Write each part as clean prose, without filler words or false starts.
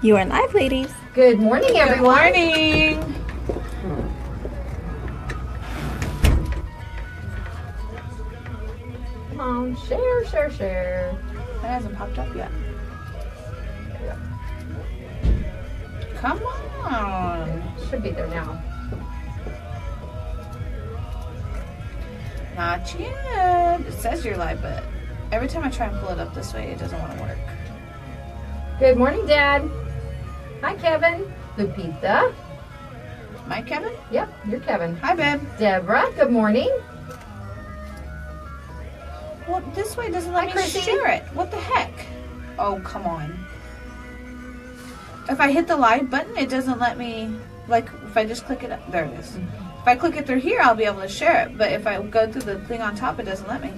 You are live, ladies. Good morning, everyone. Good morning. Come on, share. It hasn't popped up yet. Come on. Should be there now. Not yet. It says you're live, but every time I try and pull it up this way, it doesn't want to work. Good morning, Dad. Hi, Kevin. Lupita. Mike, Kevin? Yep, you're Kevin. Hi, babe. Deborah, good morning. Well, this way doesn't let Hi, me Chrissy. share it. What the heck? Oh, come on. If I hit the live button, it doesn't let me, like, if I just click it up, there it is. If I click it through here, I'll be able to share it. But if I go through the thing on top, it doesn't let me.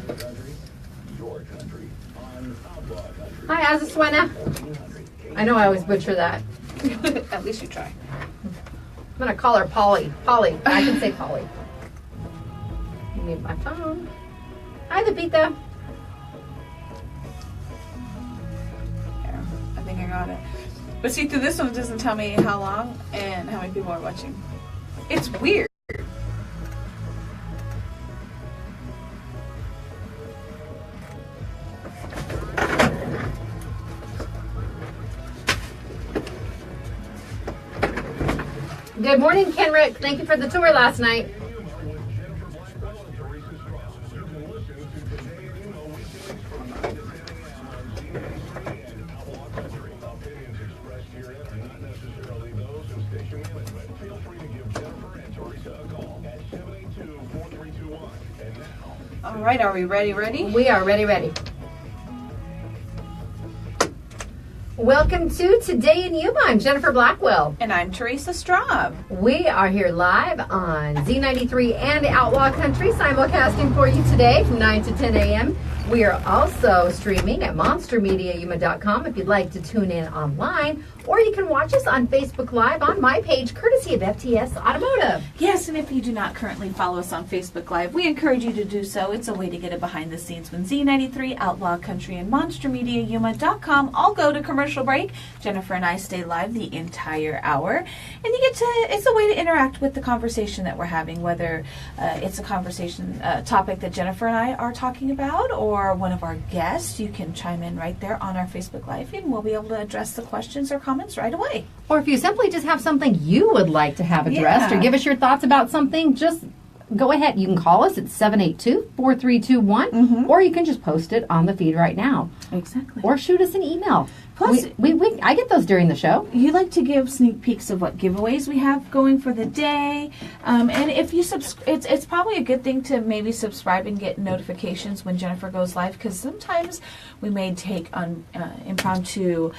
Hi, Azasuena. I know I always butcher that. At least you try. I'm going to call her Polly. Polly. I can say Polly. Mute my phone. Hi, Lupita. There. I think I got it. But see, through this one, it doesn't tell me how long and how many people are watching. It's weird. Good morning, Kenrick. Thank you for the tour last night. All right, are we ready? We are ready. Welcome to Today in Yuma. I'm Jennifer Blackwell. And I'm Teresa Straub. We are here live on Z93 and Outlaw Country, simulcasting for you today from 9 to 10 a.m. We are also streaming at monstermediayuma.com if you'd like to tune in online, or you can watch us on Facebook Live on my page, courtesy of FTS Automotive. Yes, and if you do not currently follow us on Facebook Live, we encourage you to do so. It's a way to get a behind the scenes when Z93, Outlaw Country, and monstermediayuma.com all go to commercial break. Jennifer and I stay live the entire hour, and you get to, it's a way to interact with the conversation that we're having, whether it's a conversation topic that Jennifer and I are talking about, or one of our guests. You can chime in right there on our Facebook Live, and we'll be able to address the questions or comments right away. Or if you simply just have something you would like to have addressed, or give us your thoughts about something, just go ahead. You can call us at 782-4321, or you can just post it on the feed right now. Exactly. Or shoot us an email. Plus, I get those during the show. You like to give sneak peeks of what giveaways we have going for the day, and if you it's probably a good thing to maybe subscribe and get notifications when Jennifer goes live, because sometimes we may take on impromptu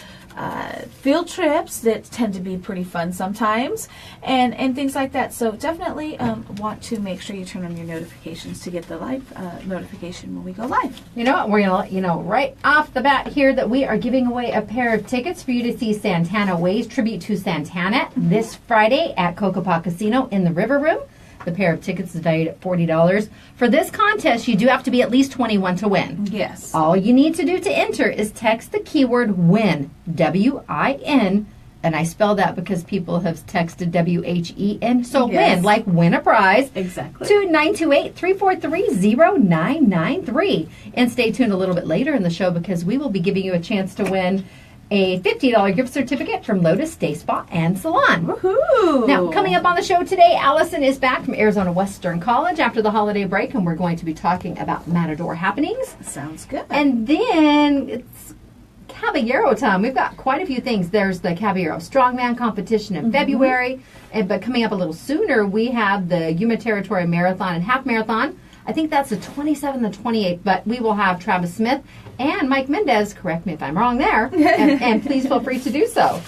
field trips that tend to be pretty fun sometimes, and things like that. So definitely want to make sure you turn on your notifications to get the live notification when we go live. You know what? We're going to let you know right off the bat here that we are giving away a pair of tickets for you to see Santana Ways Tribute to Santana this Friday at Cocopah Casino in the River Room. The pair of tickets is valued at $40. For this contest, you do have to be at least 21 to win. Yes. All you need to do to enter is text the keyword WIN, W-I-N, and I spell that because people have texted W-H-E-N. So Yes. win, like win a prize. Exactly. To 928-343-0993. And stay tuned a little bit later in the show because we will be giving you a chance to win a $50 gift certificate from Lotus Day Spa and Salon. Woohoo! Now, coming up on the show today, Alison is back from Arizona Western College after the holiday break, and we're going to be talking about Matador happenings. Sounds good. And then it's Caballero time. We've got quite a few things. There's the Caballero Strongman competition in February, but coming up a little sooner, we have the Yuma Territory Marathon and Half Marathon. I think that's the 27th and 28th, but we will have Travis Smith and Mike Mendez, correct me if I'm wrong there, and please feel free to do so.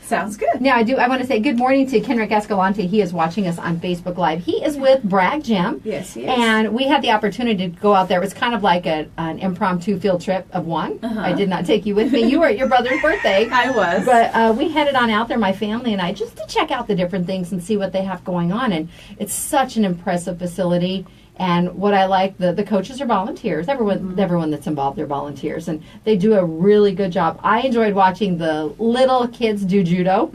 Sounds good. Now, I want to say good morning to Kenrick Escalante. He is watching us on Facebook Live. He is with Bragg Gym. Yes, he is. And we had the opportunity to go out there. It was kind of like an impromptu field trip of one. I did not take you with me. You were at your brother's birthday. I was. But we headed on out there, my family and I, just to check out the different things and see what they have going on. And it's such an impressive facility. And what I like, the coaches are volunteers. Everyone that's involved are volunteers, and they do a really good job. I enjoyed watching the little kids do judo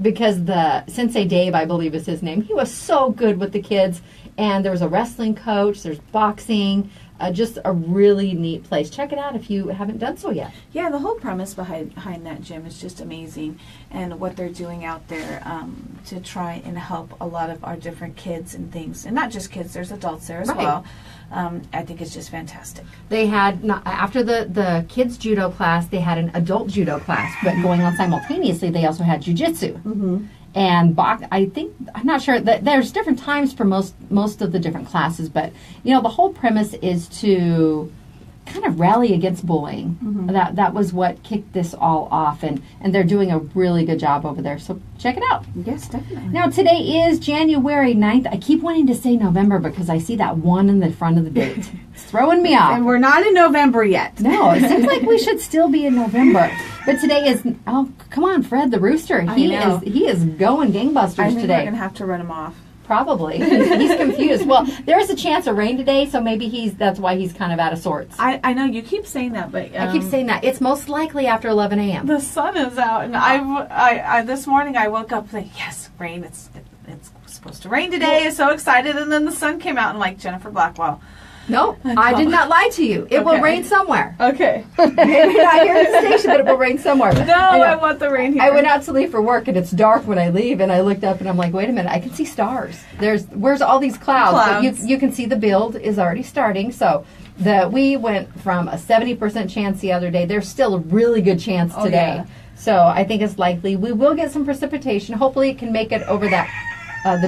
because the Sensei Dave, I believe is his name, he was so good with the kids. And there was a wrestling coach. There's boxing. Just a really neat place. Check it out if you haven't done so yet. Yeah, the whole premise behind that gym is just amazing, and what they're doing out there to try and help a lot of our different kids and things, and not just kids. There's adults there as well. I think it's just fantastic. They had after the kids judo class, they had an adult judo class, but going on simultaneously, they also had jujitsu. And I'm not sure that there's different times for most of the different classes, but the whole premise is to kind of rally against bullying. That was what kicked this all off, and they're doing a really good job over there. So check it out. Yes, definitely. Now today is January 9th. I keep wanting to say November because I see that 1 in the front of the date. It's throwing me off. And we're not in November yet. No, it seems like we should still be in November. But today is, come on, Fred the rooster. He is going gangbusters I think today. we're going to have to run him off. Probably. He's confused. Well, there is a chance of rain today, so maybe that's why he's kind of out of sorts. I know you keep saying that, but I keep saying that. It's most likely after 11 a.m. The sun is out, and I this morning I woke up thinking, yes, rain. It's supposed to rain today. I'm so excited, and then the sun came out, and like Jennifer Blackwell. No, I did not lie to you. It will rain somewhere. Okay. Maybe not here at the station, but it will rain somewhere. No, I want the rain here. I went out to leave for work, and it's dark when I leave, and I looked up, and I'm like, wait a minute, I can see stars. Where's all these clouds? But you can see the build is already starting, so we went from a 70% chance the other day. There's still a really good chance today. Yeah. So I think it's likely we will get some precipitation. Hopefully it can make it over the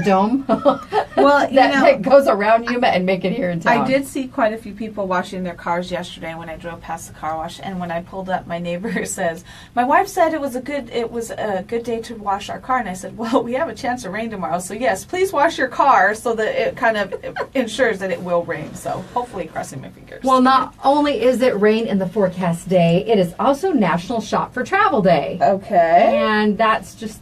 dome that goes around Yuma and make it here in town. I did see quite a few people washing their cars yesterday when I drove past the car wash, and when I pulled up, my neighbor says, "My wife said it was a good day to wash our car," and I said, "Well, we have a chance of rain tomorrow, so yes, please wash your car so that it kind of ensures that it will rain." So hopefully, crossing my fingers. Well, not only is it rain in the forecast day, it is also National Shop for Travel Day. Okay, and that's just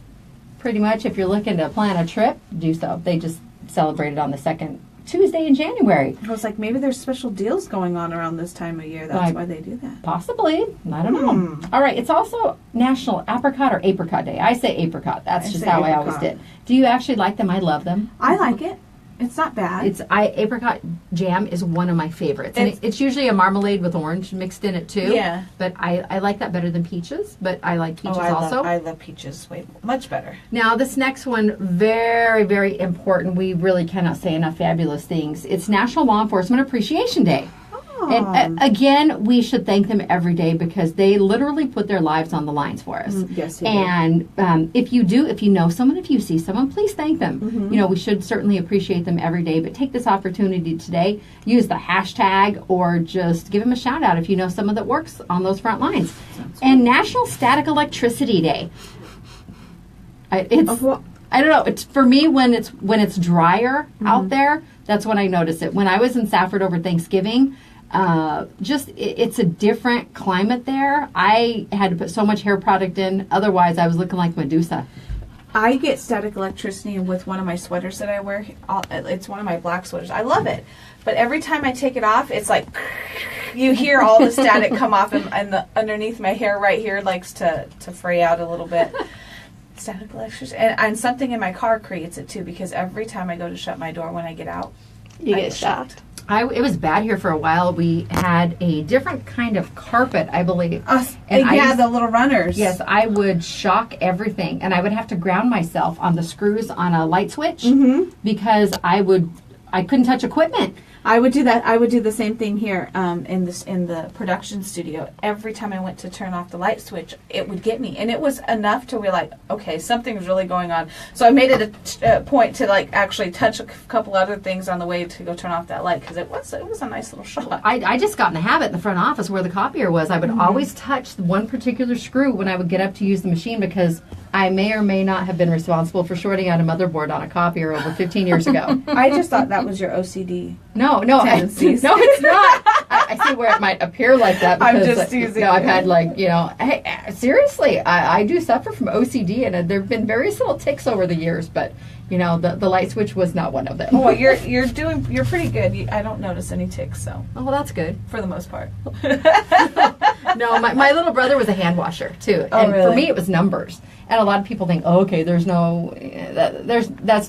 pretty much, if you're looking to plan a trip, do so. They just celebrated on the second Tuesday in January. I was like, maybe there's special deals going on around this time of year. That's why they do that. Possibly. I don't know. All right. It's also National Apricot or Apricot Day. I say apricot. That's just how I always did. Do you actually like them? I love them. I like it. It's not bad. Apricot jam is one of my favorites. And it's usually a marmalade with orange mixed in it too. Yeah. But I like that better than peaches. But I like peaches also. I love peaches much better. Now this next one, very, very important. We really cannot say enough fabulous things. It's National Law Enforcement Appreciation Day. And again, we should thank them every day because they literally put their lives on the lines for us. Yes, they do. And if you know someone, if you see someone, please thank them. We should certainly appreciate them every day, but take this opportunity today, use the hashtag, or just give them a shout out if you know someone that works on those front lines. And National Static Electricity Day. I don't know. It's for me when it's drier out there. That's when I notice it. When I was in Safford over Thanksgiving, it's a different climate there. I had to put so much hair product in. Otherwise, I was looking like Medusa. I get static electricity with one of my sweaters that I wear. It's one of my black sweaters. I love it. But every time I take it off, it's like you hear all the static come off, and underneath my hair right here likes to fray out a little bit. Static electricity. And something in my car creates it too, because every time I go to shut my door when I get out, you get shocked. It was bad here for a while. We had a different kind of carpet, I believe. The little runners. Yes, I would shock everything, and I would have to ground myself on the screws on a light switch because I couldn't touch equipment. I would do that. I would do the same thing here in the production studio. Every time I went to turn off the light switch, it would get me, and it was enough to be like, okay, something's really going on. So I made it a point to actually touch a couple other things on the way to go turn off that light because it was a nice little shot. I just got in the habit in the front office where the copier was. I would always touch one particular screw when I would get up to use the machine because I may or may not have been responsible for shorting out a motherboard on a copier over 15 years ago. I just thought that was your OCD. No, tendencies. No, it's not. I see where it might appear like that. I'm Because, just teasing I've you. had hey, seriously, I do suffer from OCD, and there have been various little tics over the years, but the light switch was not one of them. Well, you're pretty good. I don't notice any ticks, so Oh, well, that's good. for the most part. No, my little brother was a hand washer too, Oh, and for really? me it was numbers. And a lot of people think, okay, that's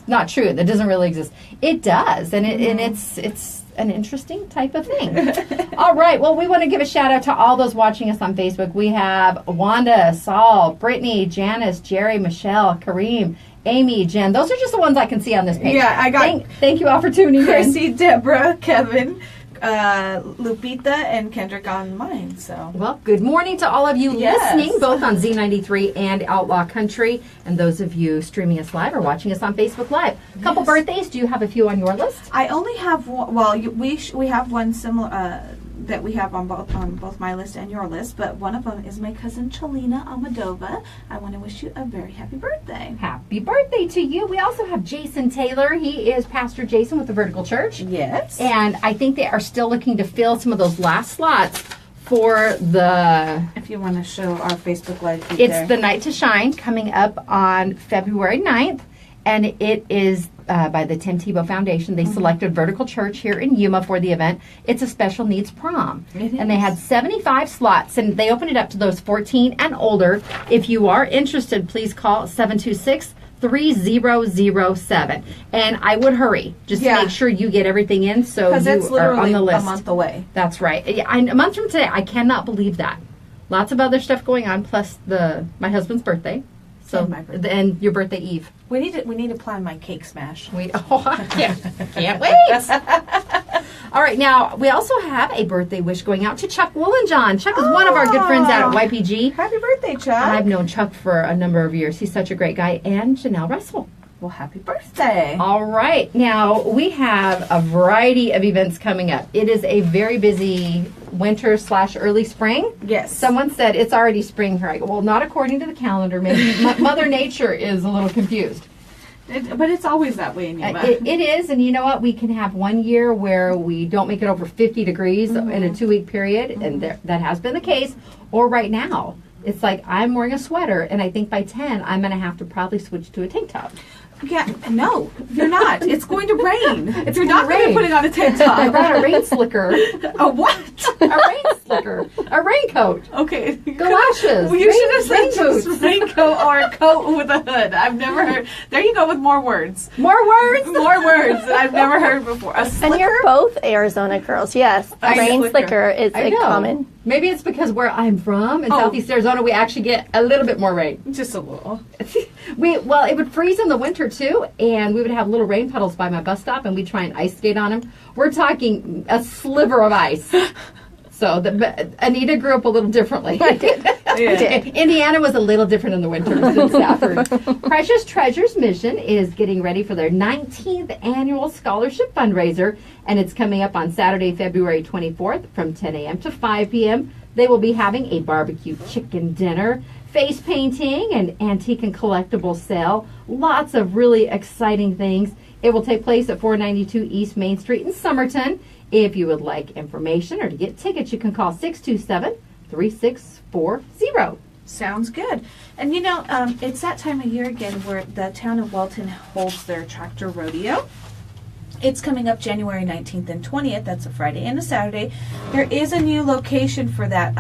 not true. That doesn't really exist. It does, and it's an interesting type of thing. All right, well, we want to give a shout out to all those watching us on Facebook. We have Wanda, Saul, Brittany, Janice, Jerry, Michelle, Kareem, Amy, Jen. Those are just the ones I can see on this page. Yeah, I got Thank you all for tuning in. Chrissy, Deborah, Kevin, Lupita, and Kendrick on mine. So Well, good morning to all of you Yes. listening, both on Z93 and Outlaw Country, and those of you streaming us live or watching us on Facebook Live. A couple Yes. birthdays. Do you have a few on your list? I only have one. Well, we have one similar that we have on both my list and your list, but one of them is my cousin Chalina Almadova. I want to wish you a very happy birthday. Happy birthday to you. We also have Jason Taylor. He is Pastor Jason with the Vertical Church. Yes. And I think they are still looking to fill some of those last slots for the... If you want to show our Facebook Live feed It's there. the Night to Shine coming up on February 9th. And it is by the Tim Tebow Foundation. They selected Vertical Church here in Yuma for the event. It's a special needs prom. It And they is. had 75 slots, and they opened it up to those 14 and older. If you are interested, please call 726-3007. And I would hurry, just Yeah. to make sure you get everything in so Because you it's are literally on the list. a month away. That's right. Yeah, a month from today. I cannot believe that. Lots of other stuff going on, plus my husband's birthday. So And my birthday. and your birthday eve. We need to plan my cake smash. I can't wait. All right, now we also have a birthday wish going out to Chuck Woolenjohn. Chuck is one of our good friends out at YPG. Happy birthday, Chuck. I've known Chuck for a number of years. He's such a great guy. And Janelle Russell. Well, happy birthday. All right, now we have a variety of events coming up. It is a very busy winter/early spring. Yes. Someone said it's already spring here. I go, well, not according to the calendar. Maybe Mother Nature is a little confused. But it's always that way in Yuma. It is, and you know what? We can have one year where we don't make it over 50 degrees in a 2-week period, and that has been the case. Or right now, it's like I'm wearing a sweater, and I think by 10, I'm going to have to probably switch to a tank top. Yeah, no, you're not. It's going to rain. It's You're gonna not going to rain. put it on a tank I top. brought a rain slicker, A what? a rain slicker, a raincoat. Okay. Galoshes, Well, you rain- should have said rain just boots. raincoat or a coat with a hood. I've never heard. There you go with more words. More words. More words that I've never heard before. A slicker? And you're both Arizona girls, yes. A Rain slicker. slicker is I a know. common. Maybe it's because where I'm from in Oh. Southeast Arizona, we actually get a little bit more rain. Just a little. Well, it would freeze in the winter too, and we would have little rain puddles by my bus stop, and we'd try and ice skate on them. We're talking a sliver of ice. So Anita grew up a little differently. I did. Yeah. Indiana was a little different in the winters than Stafford. Precious Treasures Mission is getting ready for their 19th annual scholarship fundraiser, and it's coming up on Saturday, February 24th from 10 a.m. to 5 p.m. They will be having a barbecue chicken dinner, face painting, and antique and collectible sale. Lots of really exciting things. It will take place at 492 East Main Street in Somerton. If you would like information or to get tickets, you can call 627-3640. Sounds good. And it's that time of year again where the town of Welton holds their tractor rodeo. It's coming up January 19th and 20th. That's a Friday and a Saturday. There is a new location for that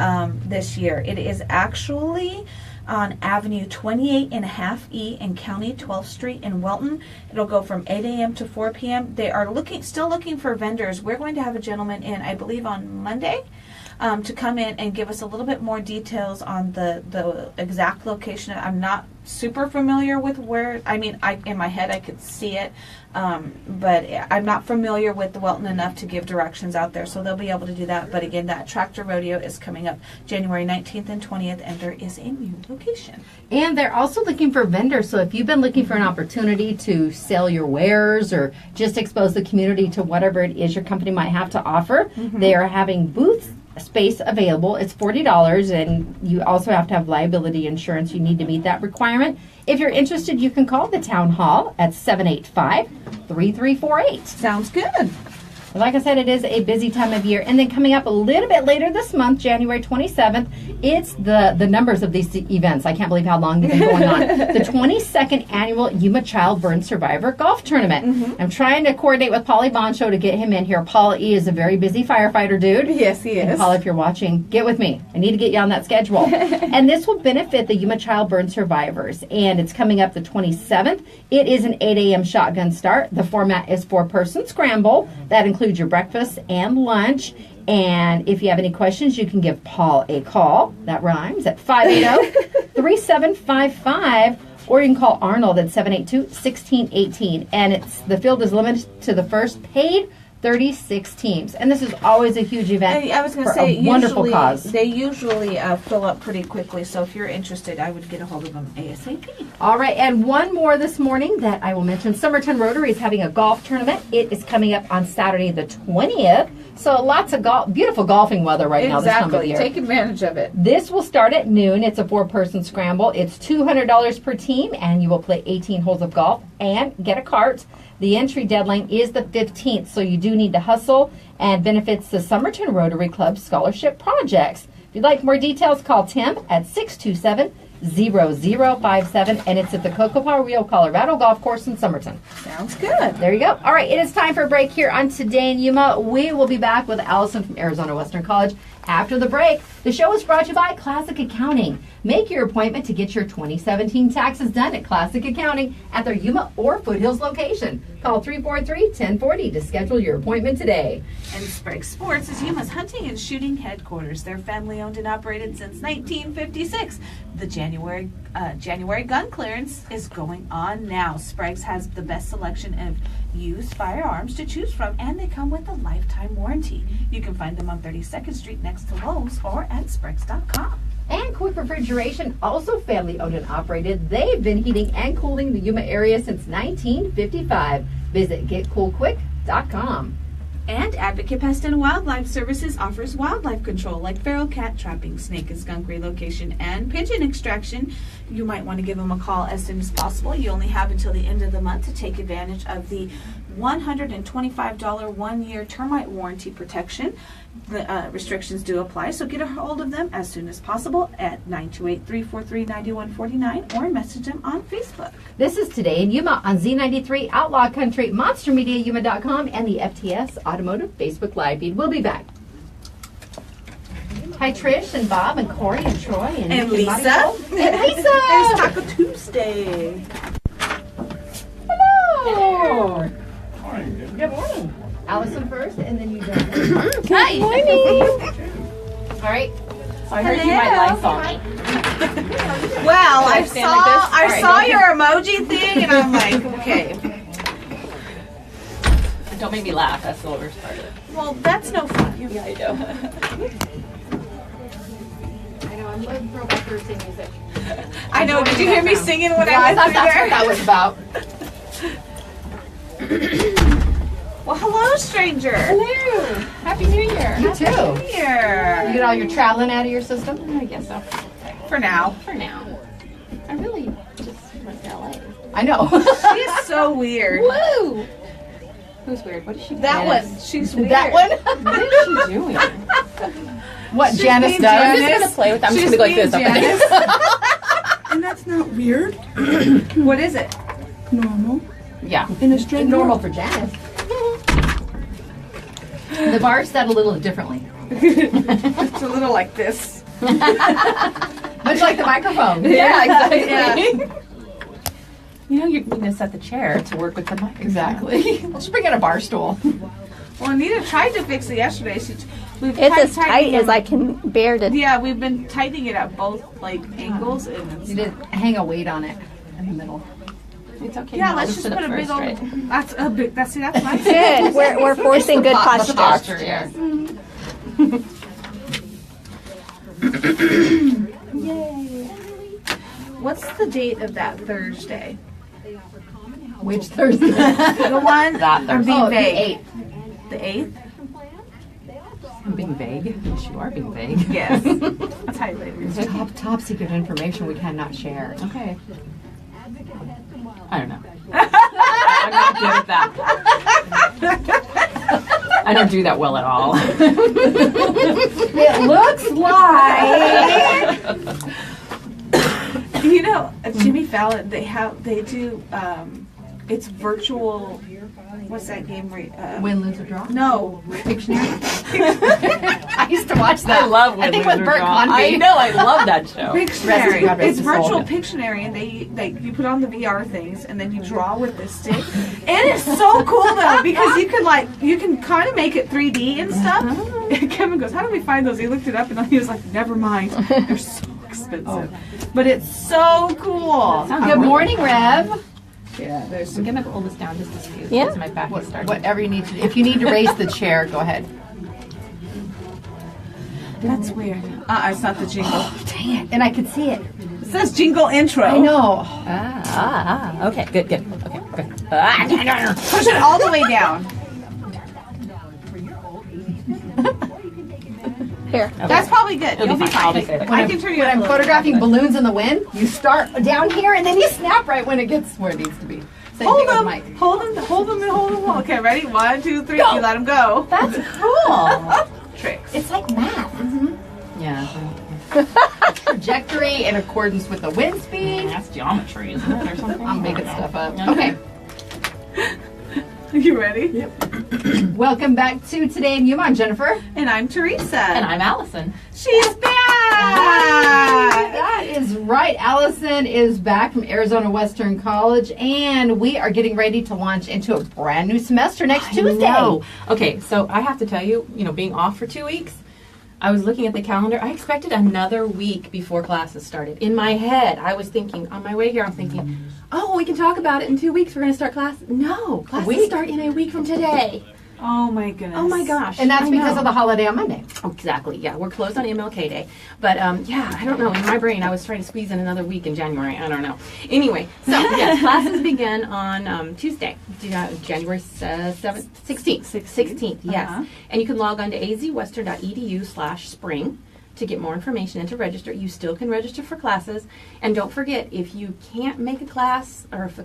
this year. It is actually on Avenue 28.5E in County 12th Street in Welton. It'll go from 8 a.m. to 4 p.m. They are still looking for vendors. We're going to have a gentleman in, I believe, on Monday to come in and give us a little bit more details on the exact location. I'm not super familiar with where, in my head I could see it, but I'm not familiar with the Welton enough to give directions out there, so they'll be able to do that. But again, that tractor rodeo is coming up January 19th and 20th, and there is a new location. And they're also looking for vendors. So if you've been looking for an opportunity to sell your wares or just expose the community to whatever it is your company might have to offer, they are having booth space available. It's $40, and you also have to have liability insurance. You need to meet that requirement. If you're interested, you can call the town hall at 785-3348. Sounds good. Like I said, it is a busy time of year. And then coming up a little bit later this month, January 27th, it's the numbers of these events. I can't believe how long they've been going on. The 22nd Annual Yuma Child Burn Survivor Golf Tournament. I'm trying to coordinate with Paulie Boncho to get him in here. Paul E. is a very busy firefighter dude. Yes, he is. And Paul, if you're watching, get with me. I need to get you on that schedule. And this will benefit the Yuma Child Burn survivors. And it's coming up the 27th. It is an 8 a.m. shotgun start. The format is 4-person scramble. That includes your breakfast and lunch. And if you have any questions, you can give Paul a call. That rhymes at 580-3755. Or you can call Arnold at 782-1618. And the field is limited to the first paid 36 teams. And this is always a huge event. I was going to for say, a wonderful cause. They usually fill up pretty quickly. So if you're interested, I would get a hold of them ASAP. All right, and one more this morning that I will mention. Somerton Rotary is having a golf tournament. It is coming up on Saturday the 20th. So lots of beautiful golfing weather right now this time of year. Take advantage of it. This will start at noon. It's a 4-person scramble. It's $200 per team, and you will play 18 holes of golf and get a cart. The entry deadline is the 15th, so you do need to hustle, and benefits the Somerton Rotary Club Scholarship Projects. If you'd like more details, call Tim at 627-0057, and it's at the Cocopa Rio, Colorado Golf Course in Somerton. Sounds good. There you go. All right, it is time for a break here on Today in Yuma. We will be back with Alison from Arizona Western College after the break. The show is brought to you by Classic Accounting. Make your appointment to get your 2017 taxes done at Classic Accounting at their Yuma or Foothills location. Call 343-1040 to schedule your appointment today. And Sprague Sports is Yuma's hunting and shooting headquarters. They're family owned and operated since 1956. The January gun clearance is going on now. Sprague's has the best selection of used firearms to choose from, and they come with a lifetime warranty. You can find them on 32nd Street next to Lowe's or at Spragues.com. And Quick Refrigeration, also family owned and operated. They've been heating and cooling the Yuma area since 1955. Visit getcoolquick.com. And Advocate Pest and Wildlife Services offers wildlife control like feral cat trapping, snake and skunk relocation, and pigeon extraction. You might want to give them a call as soon as possible. You only have until the end of the month to take advantage of the $125 one-year termite warranty protection. The restrictions do apply, so get a hold of them as soon as possible at 928-343-9149 or message them on Facebook. This is Today in Yuma on Z93, Outlaw Country, MonsterMediaYuma.com, and the FTS Automotive Facebook Live feed. We'll be back. Hi, Trish and Bob and Corey and Troy and Nick Lisa. And Lisa. It's Taco Tuesday. Hello. Good morning. Allison first, and then you go. Hi. Morning. All right. So I heard you might Lysol. Well, I stand like this? All right, saw go your emoji thing, and I'm like, okay. Don't make me laugh. That's the worst part of it. Well, that's no fun. Yeah, I do. I know, I'm looking for my Thursday music. I know. Did you hear me singing when Yeah, I I was thought that's there? what that was about. Well, hello, stranger. Hello. Happy New Year. You too. Here. You get all your traveling out of your system? I guess so. For now. For now. I really just went to LA. I know. She's so weird. Woo! Who's weird? What is she doing? That one. She's weird. That one? What is she doing? What She's Janice being does? I'm just gonna play with. I'm just gonna be like this. Janice. And that's not weird. What is it? Normal. Yeah. In a strange Normal for Janice. The bar's set a little differently. It's a little like this. Much like the microphone. Yeah, exactly. Yeah. You know, you're going to set the chair to work with the mic. Exactly. Let's bring in a bar stool. Well, Anita tried to fix it yesterday. We've It's as tightening tight as it- I can bear to. Yeah, we've been tightening it at both angles, and it's You did hang a weight on it in the middle. It's okay. yeah. No, Let's I'll just sit put up a big first, old. right? That's a big. That's nice. Good. We're forcing good The posture. posture, yes. What's the date of that Thursday? Which Thursday? The one. That I'm being Oh, the vague. 8th. The 8th. I'm being vague. Yes, you are being vague. Yes. That's how you label it. Top secret information we cannot share. Okay. I don't know. I'm not good at that. I don't do that well at all. It looks like. You know, Jimmy Fallon, they do, it's virtual, what's that game where, Win, lose, or draw? no. Pictionary. I used to watch that. I love I think with Bert Convy. I know, I love that show. Pictionary. God rest It's his soul. virtual Pictionary, and you put on the VR things, and then you draw with this stick. And it's so cool though, because you can kind of make it 3D and stuff. And Kevin goes, "How do we find those?" He looked it up, and he was like, "Never mind, they're so expensive." But it's so cool. Good morning, Rev. Yeah, I'm gonna pull this down just a few. Yeah. Because my back is starting. Whatever you need to do. If you need to raise the chair, go ahead. That's weird. It's not the jingle. Dang it. And I could see it. It says jingle intro. I know. Okay, good. Okay, good. Push it all the way down. Here. That's probably good. It'll You'll be be fine. I'll be fine. safe. I can turn you When up I'm a little photographing bit. balloons in the wind, you start down here and then you snap right when it gets where it needs to be. Same Hold thing with them, Mike. hold them, hold them, and hold them. Okay, ready? 1, 2, 3. Go. You let them go. That's cool. Tricks. It's like math. Yeah, Trajectory in accordance with the wind speed. that's geometry, isn't it, or something? I'm making stuff up. Okay. You ready? Yep. Welcome back to Today in Yuma. I'm Jennifer. And I'm Teresa. And I'm Allison. She's back. That is right. Allison is back from Arizona Western College, and we are getting ready to launch into a brand new semester next Tuesday. No. Okay, so I have to tell you, being off for 2 weeks, I was looking at the calendar. I expected another week before classes started. In my head, I was thinking, on my way here, I'm thinking, oh, we can talk about it in 2 weeks. We're going to start class. No, classes start in a week from today. Oh my goodness. Oh my gosh. And that's I because know. of the holiday on Monday. Exactly, yeah. We're closed on MLK Day. But, yeah, I don't know. In my brain, I was trying to squeeze in another week in January. I don't know. Anyway, so, yes, classes begin on Tuesday, January 7th, 16th. 16th, yes. Uh-huh. And you can log on to azwestern.edu/spring to get more information and to register. You still can register for classes. And don't forget, if you can't make a class, or if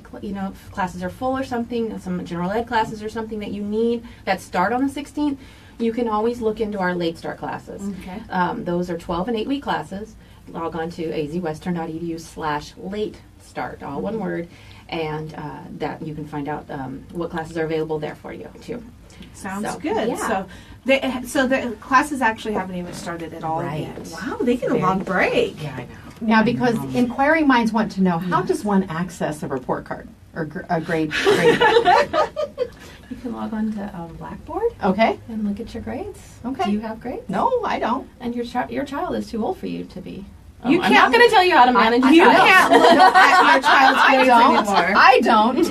classes are full or something, some general ed classes or something that you need that start on the 16th, you can always look into our late start classes. Okay. Those are 12 and 8 week classes. Log on to azwestern.edu/late start, all one word, and that you can find out what classes are available there for you too. Sounds So, good. yeah. So the classes actually haven't even started at all Right. yet. Wow, they get a long break. Yeah, I know. Now, because inquiring minds want to know, how does one access a report card or a grade? You can log on to Blackboard Okay. and look at your grades. Okay. Do you have grades? No, I don't. And your child is too old for you to be. You I'm can't- not going to tell you how to manage You your child. can't look at your child's grades anymore. I don't.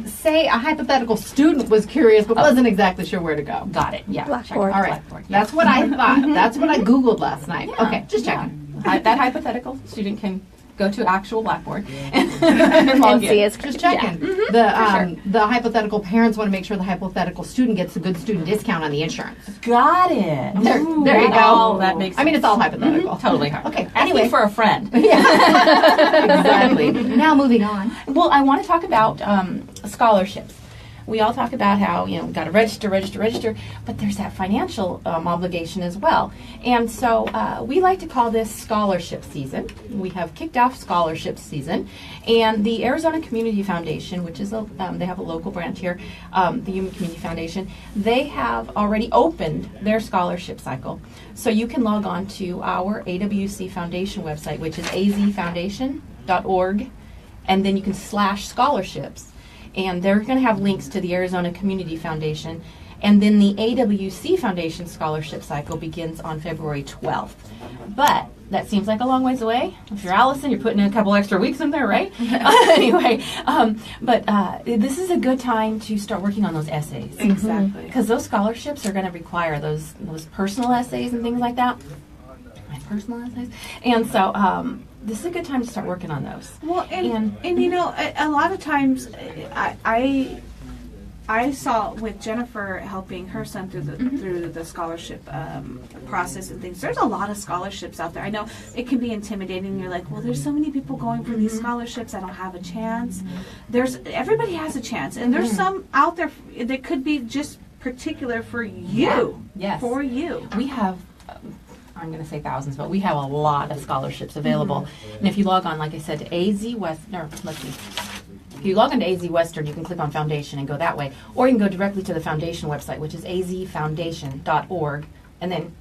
Say a hypothetical student was curious but wasn't exactly sure where to go. Got it. Yeah. Blackboard. All right. Blackboard, yeah. That's what I thought. That's what I Googled last night. Yeah. Okay, just checking. That hypothetical student can go to actual Blackboard and And log see in. it's Just checking. The hypothetical parents want to make sure the hypothetical student gets a good student discount on the insurance. Got it. There you go. Oh, that makes sense. I mean, it's all hypothetical. Totally hard. Okay, Ask me anyway. for a friend. Exactly. Now moving on. Well, I want to talk about scholarships. We all talk about how, got to register, but there's that financial obligation as well. And so we like to call this scholarship season. We have kicked off scholarship season. And the Arizona Community Foundation, which is they have a local branch here, the Yuma Community Foundation, they have already opened their scholarship cycle. So you can log on to our AWC Foundation website, which is azfoundation.org, and then you can /scholarships. And they're going to have links to the Arizona Community Foundation. And then the AWC Foundation scholarship cycle begins on February 12th. But that seems like a long ways away. If you're Allison, you're putting in a couple extra weeks in there, right? Anyway, but this is a good time to start working on those essays. Exactly. Because those scholarships are going to require those personal essays and things like that. My personal essays. And so this is a good time to start working on those. Well, and a lot of times, I saw with Jennifer helping her son through the scholarship process and things. There's a lot of scholarships out there. I know it can be intimidating. You're like, well, there's so many people going for these scholarships. I don't have a chance. Everybody has a chance, and there's some out there that could be just particular for you. Yes. For you. We have, I'm going to say thousands, but we have a lot of scholarships available. And if you log on, like I said, to AZ West, or let's see, if you log on to AZ Western, you can click on Foundation and go that way. Or you can go directly to the Foundation website, which is azfoundation.org, and then,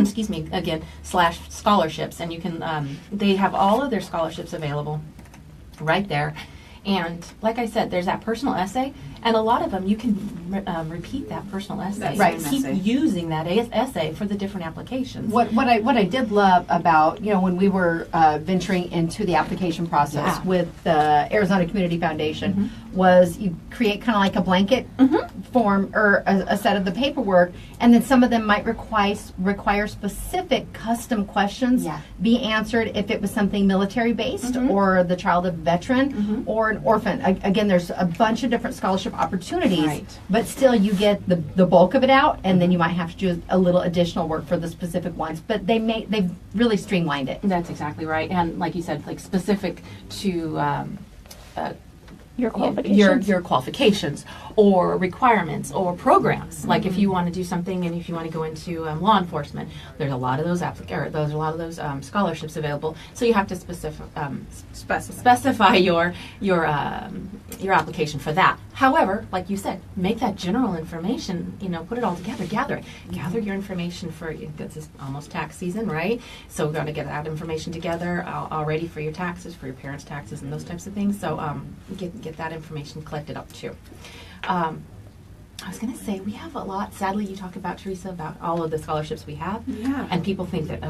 excuse me, again, /scholarships. And you can, they have all of their scholarships available right there. And like I said, there's that personal essay, and a lot of them you can repeat that personal essay. Right. Keep using that essay for the different applications. What I did love about, when we were venturing into the application process with the Arizona Community Foundation was you create kind of like a blanket form or a set of the paperwork, and then some of them might require specific custom questions be answered if it was something military based or the child of a veteran or an orphan. Again, there's a bunch of different scholarship opportunities, but still you get the bulk of it out, and then you might have to do a little additional work for the specific ones. But they've really streamlined it. That's exactly right. And like you said, like specific to Your qualifications. your qualifications or requirements or programs. Like if you want to do something and if you want to go into law enforcement, there's a lot of those scholarships available. So you have to specify your application for that. However, like you said, make that general information. Put it all together. Gather your information for you. This is almost tax season, right? So we're going to get that information together already for your taxes, for your parents' taxes, and those types of things. So get that information collected up too. I was going to say, we have a lot, sadly, you talk about, Teresa, about all of the scholarships we have. Yeah. And people think that,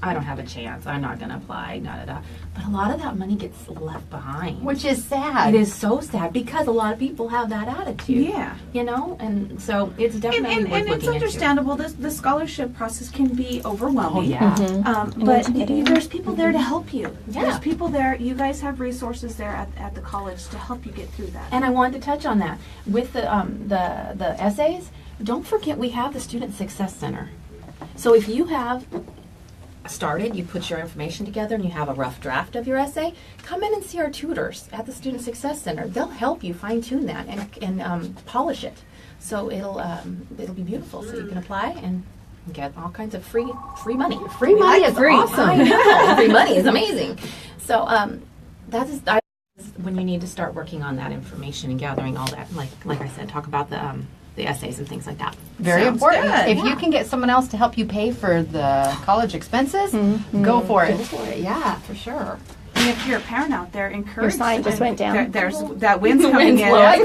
I don't have a chance. I'm not going to apply, da-da-da. But a lot of that money gets left behind. Which is sad. It is so sad because a lot of people have that attitude. Yeah. And so it's definitely And worth it's looking understandable. The scholarship process can be overwhelming. into. Oh, yeah. But there's people there to help you. Yeah. There's people there. You guys have resources there at the college to help you get through that. And I wanted to touch on that. With the essays, don't forget we have the Student Success Center. So if you have started, you put your information together and you have a rough draft of your essay, come in and see our tutors at the Student Success Center. They'll help you fine-tune that and polish it. So it'll be beautiful. So you can apply and get all kinds of free money. Free money is awesome. I know. Free money is amazing. So that is when you need to start working on that information and gathering all that. Like I said, talk about the essays and things like that. Very Sounds important. good. If you can get someone else to help you pay for the college expenses, go for it. Go for it. Yeah, for sure. And if you're a parent out there, encourage. Your sign just went down. There's that wind's coming in. blowing.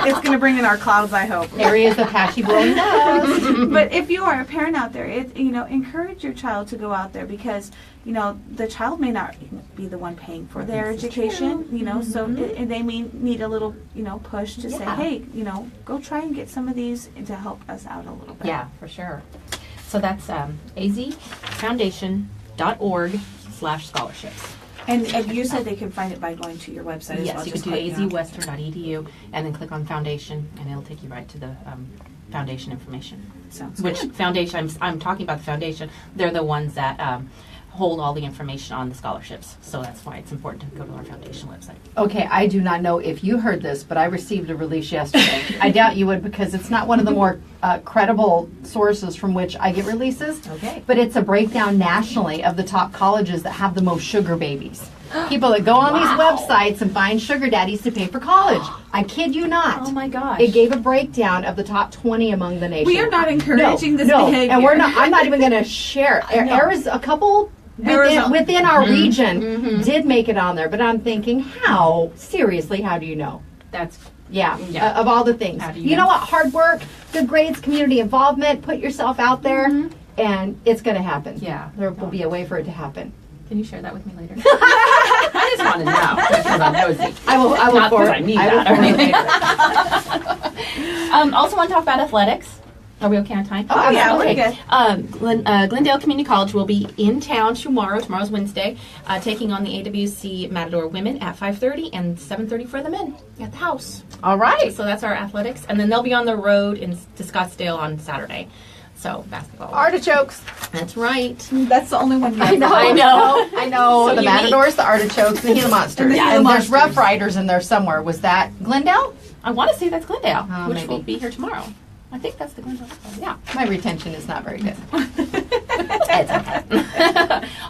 It's gonna bring in our clouds, I hope. Areas of patchy blowing dust. But if you are a parent out there, encourage your child to go out there because the child may not be the one paying for their education. So and they may need a little push to say, hey, go try and get some of these to help us out a little bit. Yeah, for sure. So that's azfoundation.org/scholarships. And you said they can find it by going to your website as Yes, well. you just can do click on- azwestern.edu and then click on foundation, and it'll take you right to the foundation information. Sounds Which good. foundation? I'm talking about the foundation. They're the ones that hold all the information on the scholarships. So that's why it's important to go to our foundation website. Okay, I do not know if you heard this, but I received a release yesterday. I doubt you would because it's not one of the more credible sources from which I get releases. Okay. But it's a breakdown nationally of the top colleges that have the most sugar babies. People that go on these websites and find sugar daddies to pay for college. I kid you not. Oh my gosh. It gave a breakdown of the top 20 among the nation. We are not encouraging this no, behavior. and I'm not even going to share. There's a couple within our region did make it on there, but I'm thinking, how do you know? That's Of all the things. How do You know what? Hard work, good grades, community involvement, put yourself out there, and it's going to happen. Yeah. There will be a way for it to happen. Can you share that with me later? I just want to know because I'm nosy. I will Not forward. because I need that or anything. Also want to talk about athletics. Are we okay on time? Oh, yeah, we're good. Glendale Community College will be in town tomorrow. Tomorrow's Wednesday, taking on the AWC Matador women at 5:30 and 7:30 for the men at the house. All right. So that's our athletics, and then they'll be on the road to Scottsdale on Saturday. So basketball. Artichokes. That's right. That's the only one. I know. I know. So the unique. Matadors, the Artichokes, the Gila Monsters. And the Gila And there's Monsters. Rough Riders in there somewhere. Was that Glendale? I want to say that's Glendale, which maybe. will be here tomorrow. I think that's the Glenville School. Yeah, my retention is not very good.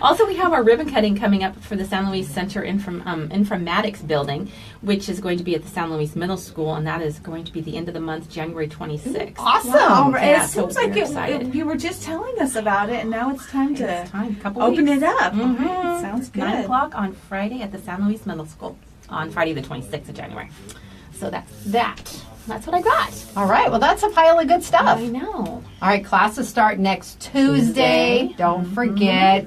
Also, we have our ribbon cutting coming up for the San Luis Center Informatics building, which is going to be at the San Luis Middle School, and that is going to be the end of the month, January 26th. Awesome. Wow, Yeah, it so seems like we're excited. you were just telling us about it, and now it's time to It's time, couple open weeks. it up. Mhm. Okay, sounds good. 9 o'clock on Friday at the San Luis Middle School on Friday the 26th of January. So that's that. That's what I got. All right, well, that's a pile of good stuff. I know. All right, classes start next Tuesday. Don't forget.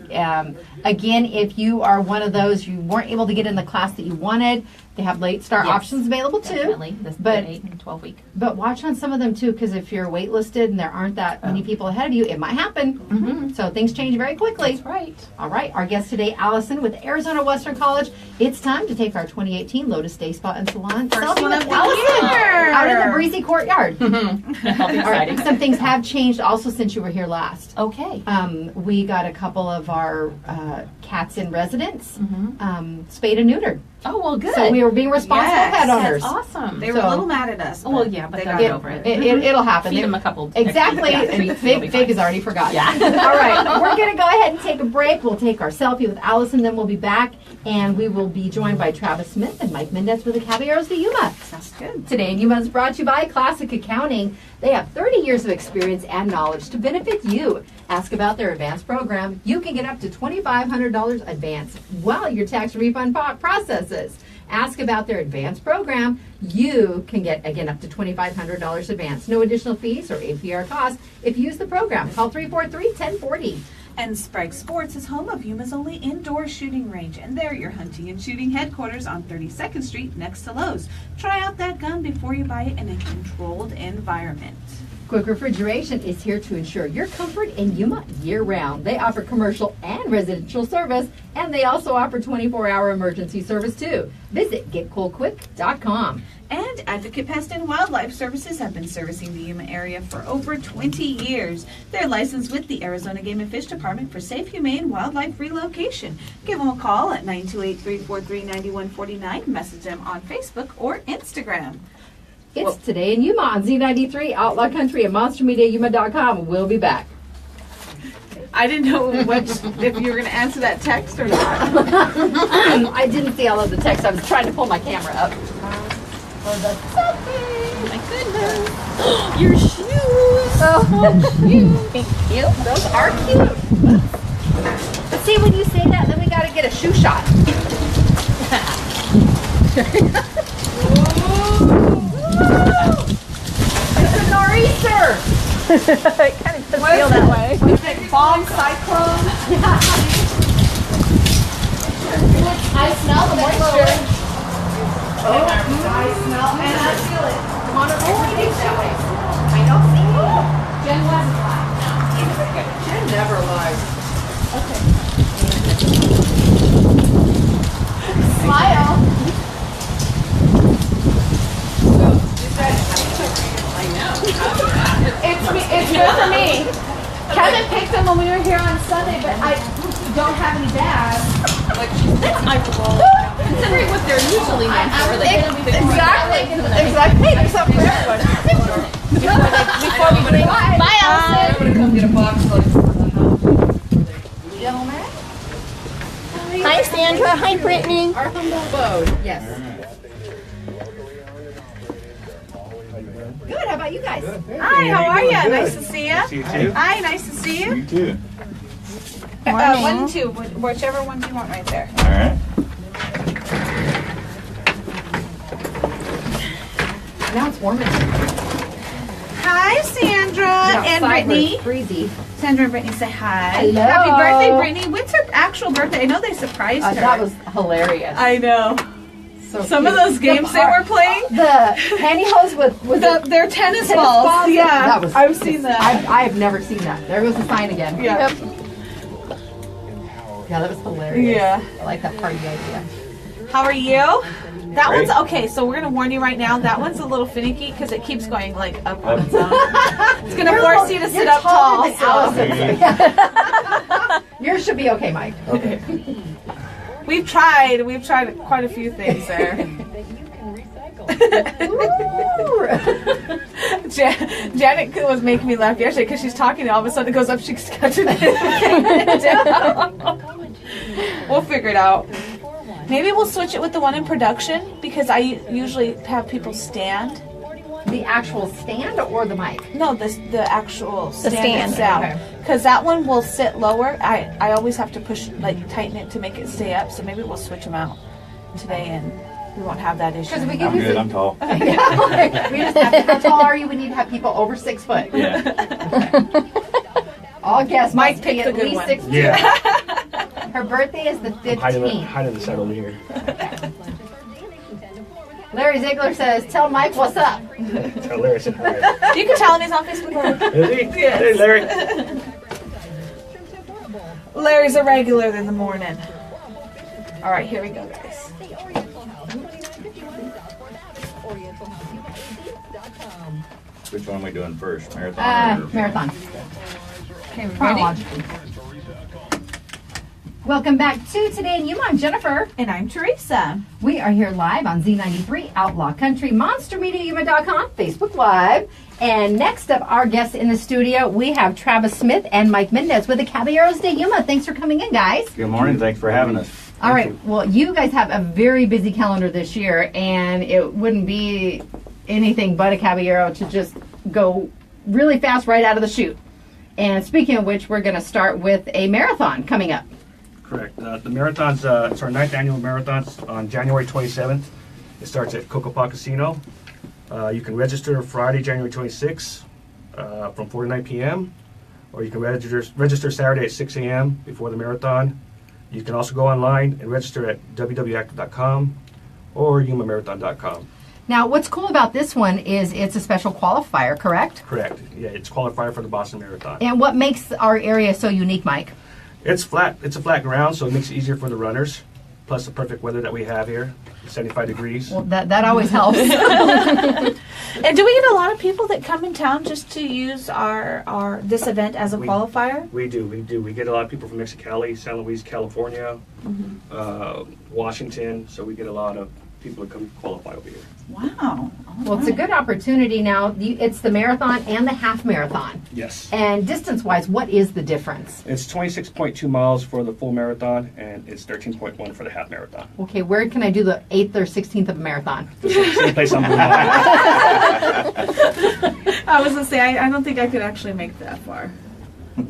Again, if you are one of those, you weren't able to get in the class that you wanted, they have late start Yes, options available too. Definitely. This But- 8 and 12 week. But watch on some of them too, because if you're waitlisted and there aren't that many people ahead of you, it might happen. Mm-hmm. So things change very quickly. That's right. All right, our guest today, Allison with Arizona Western College. It's time to take our 2018 Lotus Day Spa and Salon First selfie one with of the Allison year. out in the breezy courtyard. How All right, exciting. some things have changed also since you were here last. Okay. We got a couple of our cats in residence Mm-hmm. spayed and neutered. Oh, well, good. So we were being responsible Yes, pet that's owners. That's awesome. They were So- a little mad at us. Oh, well, yeah, but they they'll got get over over it. It'll happen. Feed them a couple. Exactly. extra treats, they'll be Fig fine. has already forgotten. Yeah. All right. We're going to go ahead and take a break. We'll take our selfie with Allison, then we'll be back, and we will be joined by Travis Smith and Mike Mendez with the Caballeros de Yuma. Sounds good. Today in Yuma is brought to you by Classic Accounting. They have 30 years of experience and knowledge to benefit you. Ask about their advanced program. You can get up to $2,500 advance while your tax refund processes. Ask about their advanced program. You can get, again, up to $2,500 advance. No additional fees or APR costs if you use the program. Call 343-1040. And Sprague Sports is home of Yuma's only indoor shooting range, and they're your hunting and shooting headquarters on 32nd Street next to Lowe's. Try out that gun before you buy it in a controlled environment. Quick Refrigeration is here to ensure your comfort in Yuma year-round. They offer commercial and residential service, and they also offer 24-hour emergency service too. Visit getcoolquick.com. And Advocate Pest and Wildlife Services have been servicing the Yuma area for over 20 years. They're licensed with the Arizona Game and Fish Department for safe, humane wildlife relocation. Give them a call at 928-343-9149. Message them on Facebook or Instagram. It's Today in Yuma on Z93, Outlaw Country, and MonsterMediaYuma.com. We'll be back. I didn't know if you were going to answer that text or not. I didn't see all of the text. I was trying to pull my camera up. For the selfie. My goodness. Your shoes. Oh, Cute. Thank you. those are cute. But see, when you say that, then we got to get a shoe shot. It's a nor'easter. It kind of does feel that way. Bomb cyclone. I smell the moisture. I smell and I feel it. Come on, that way. I don't see you. Jen wasn't live. Jen never lies. Okay. Smile. It's good for me. Kevin picked them when we were here on Sunday, but I don't have any bags. Considering what they're usually meant for, they Exactly. Hey, there's something for everyone. Before we leave. Bye, Allison. I'm gonna come get a box like Gentlemen. Hi, Sandra. Hi, Brittany. Our humble abode. Yes. Good. How about you guys? Hi, how are you? Nice to see you. See you too. Hi, nice to see you. You too. 1 and 2, whichever ones you want right there. All right. Now it's warm in here. Hi, Sandra and Outside where Brittany. it's breezy. Sandra and Brittany say hi. Hello. Happy birthday, Brittany. When's her actual birthday? I know they surprised her. That was hilarious. I know. So Some of cute. those games they were playing, The pantyhose with their tennis balls. Yeah, That was, I've seen that. I have never seen that. There goes the sign again. Yeah. Yeah, that was hilarious. Yeah. I like that party idea. How are you? That Great. one's okay. So we're gonna warn you right now. That one's a little finicky because it keeps going like up on its own. It's gonna force you to sit up tall. So. Yours should be okay, Mike. Okay. We've tried quite a few things there. Janet was making me laugh yesterday because she's talking and all of a sudden it goes up, she's catching it down. We'll figure it out. Maybe we'll switch it with the one in production because I usually have people stand. The actual stand or the mic? No, the actual stand stand. itself. Okay. Because that one will sit lower. I always have to push, tighten it to make it stay up. So maybe we'll switch them out today and we won't have that issue. Because we I'm can use good. it. I'm tall. Yeah, we just have to, how tall are you? We need to have people over 6 foot. Yeah. All guests Mike must be picked at the good least one. 6'2". Yeah. Her birthday is the Height of 15th. the set over here. Larry Ziegler says, tell Mike what's up. Tell Larry I said hi. You can tell him he's on Facebook Live. Is he? Hey, Larry. Larry's a regular in the morning. All right, here we go, guys. Which one are we doing first? Marathon? Or... Marathon. Okay, we ready? Chronologically. Welcome back to Today in Yuma. I'm Jennifer. And I'm Teresa. We are here live on Z93, Outlaw Country, MonsterMediaYuma.com, Facebook Live. And next up, our guests in the studio, we have Travis Smith and Mike Mendez with the Caballeros de Yuma. Thanks for coming in, guys. Good morning. Thanks for having us. All right. Well, you guys have a very busy calendar this year, and it wouldn't be anything but a Caballero to just go really fast right out of the chute. And speaking of which, we're going to start with a marathon coming up. Correct. The marathon's, it's our 9th annual marathon on January 27th. It starts at Cocopah Casino. You can register Friday, January 26th from 4 to 9 p.m. Or you can register Saturday at 6 a.m. before the marathon. You can also go online and register at www.active.com or yumamarathon.com. Now, what's cool about this one is it's a special qualifier, correct? Correct. Yeah, it's qualifier for the Boston Marathon. And what makes our area so unique, Mike? It's flat. It's a flat ground, so it makes it easier for the runners. Plus the perfect weather that we have here, 75 degrees. Well, that always helps. And do we get a lot of people that come in town just to use our this event as a qualifier? We do. We get a lot of people from Mexicali, San Luis, California, Washington. So we get a lot of people that come qualify over here. Wow. Well, it's a good opportunity now. It's the marathon and the half marathon. Yes. And distance-wise, what is the difference? It's 26.2 miles for the full marathon, and it's 13.1 for the half marathon. Okay, where can I do the 8th or 16th of a marathon? The same place I'm doing mine. I was gonna say I don't think I could actually make that far.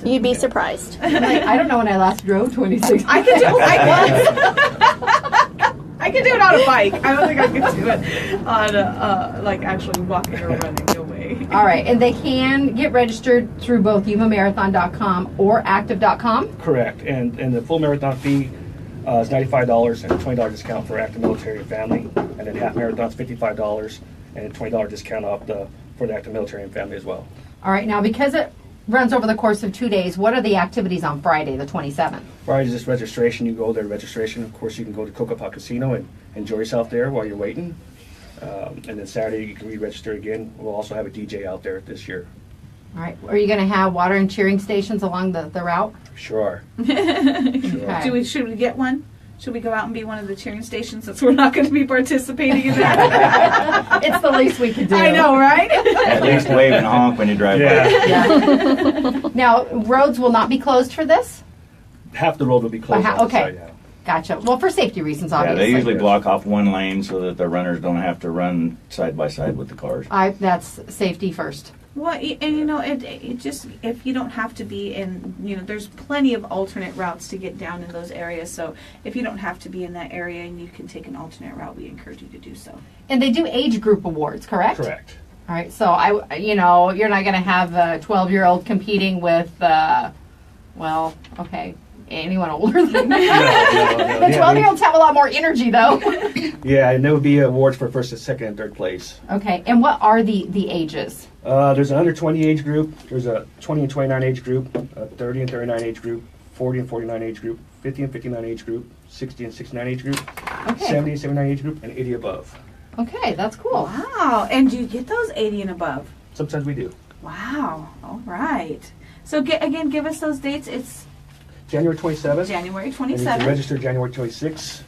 You'd be surprised. Like, I don't know when I last drove 26. I could do I could do it on a bike. I don't think I could do it on actually walking or running. No way. All right, and they can get registered through both yumamarathon.com or active.com? Correct. And the full marathon fee is $95 and a $20 discount for active military and family. And then half marathon's $55 and a $20 discount off for the active military and family as well. All right, now because it runs over the course of 2 days, what are the activities on Friday, the 27th? Friday is just registration. You go there, registration. Of course, you can go to Cocopah Casino and enjoy yourself there while you're waiting. And then Saturday, you can re-register again. We'll also have a DJ out there this year. All right, are you going to have water and cheering stations along the route? Sure. Okay. Should we get one? Should we go out and be one of the cheering stations since we're not going to be participating in that? It's the least we could do. I know, right? At least wave and honk when you drive by. Yeah. Now, roads will not be closed for this? Half the road will be closed. on the Okay. side, yeah. Gotcha. Well, for safety reasons, Yeah, obviously. they usually block off one lane so that the runners don't have to run side by side with the cars. That's safety first. Well, and it just, if you don't have to be in, there's plenty of alternate routes to get down in those areas. So if you don't have to be in that area and you can take an alternate route, we encourage you to do so. And they do age group awards, correct? Correct. All right. So you're not going to have a 12-year-old competing with, anyone older than that. The 12-year-olds have a lot more energy, though. Yeah, and there would be awards for first, second, and third place. Okay. And what are the ages? There's an under 20 age group. There's a 20 and 29 age group, a 30 and 39 age group, 40 and 49 age group, 50 and 59 age group, 60 and 69 age group, Okay. 70 and 79 age group, and 80 above. Okay, that's cool. Wow. And do you get those 80 and above? Sometimes we do. Wow. All right. So give us those dates. January 27th. January And you can 27th. register January 26th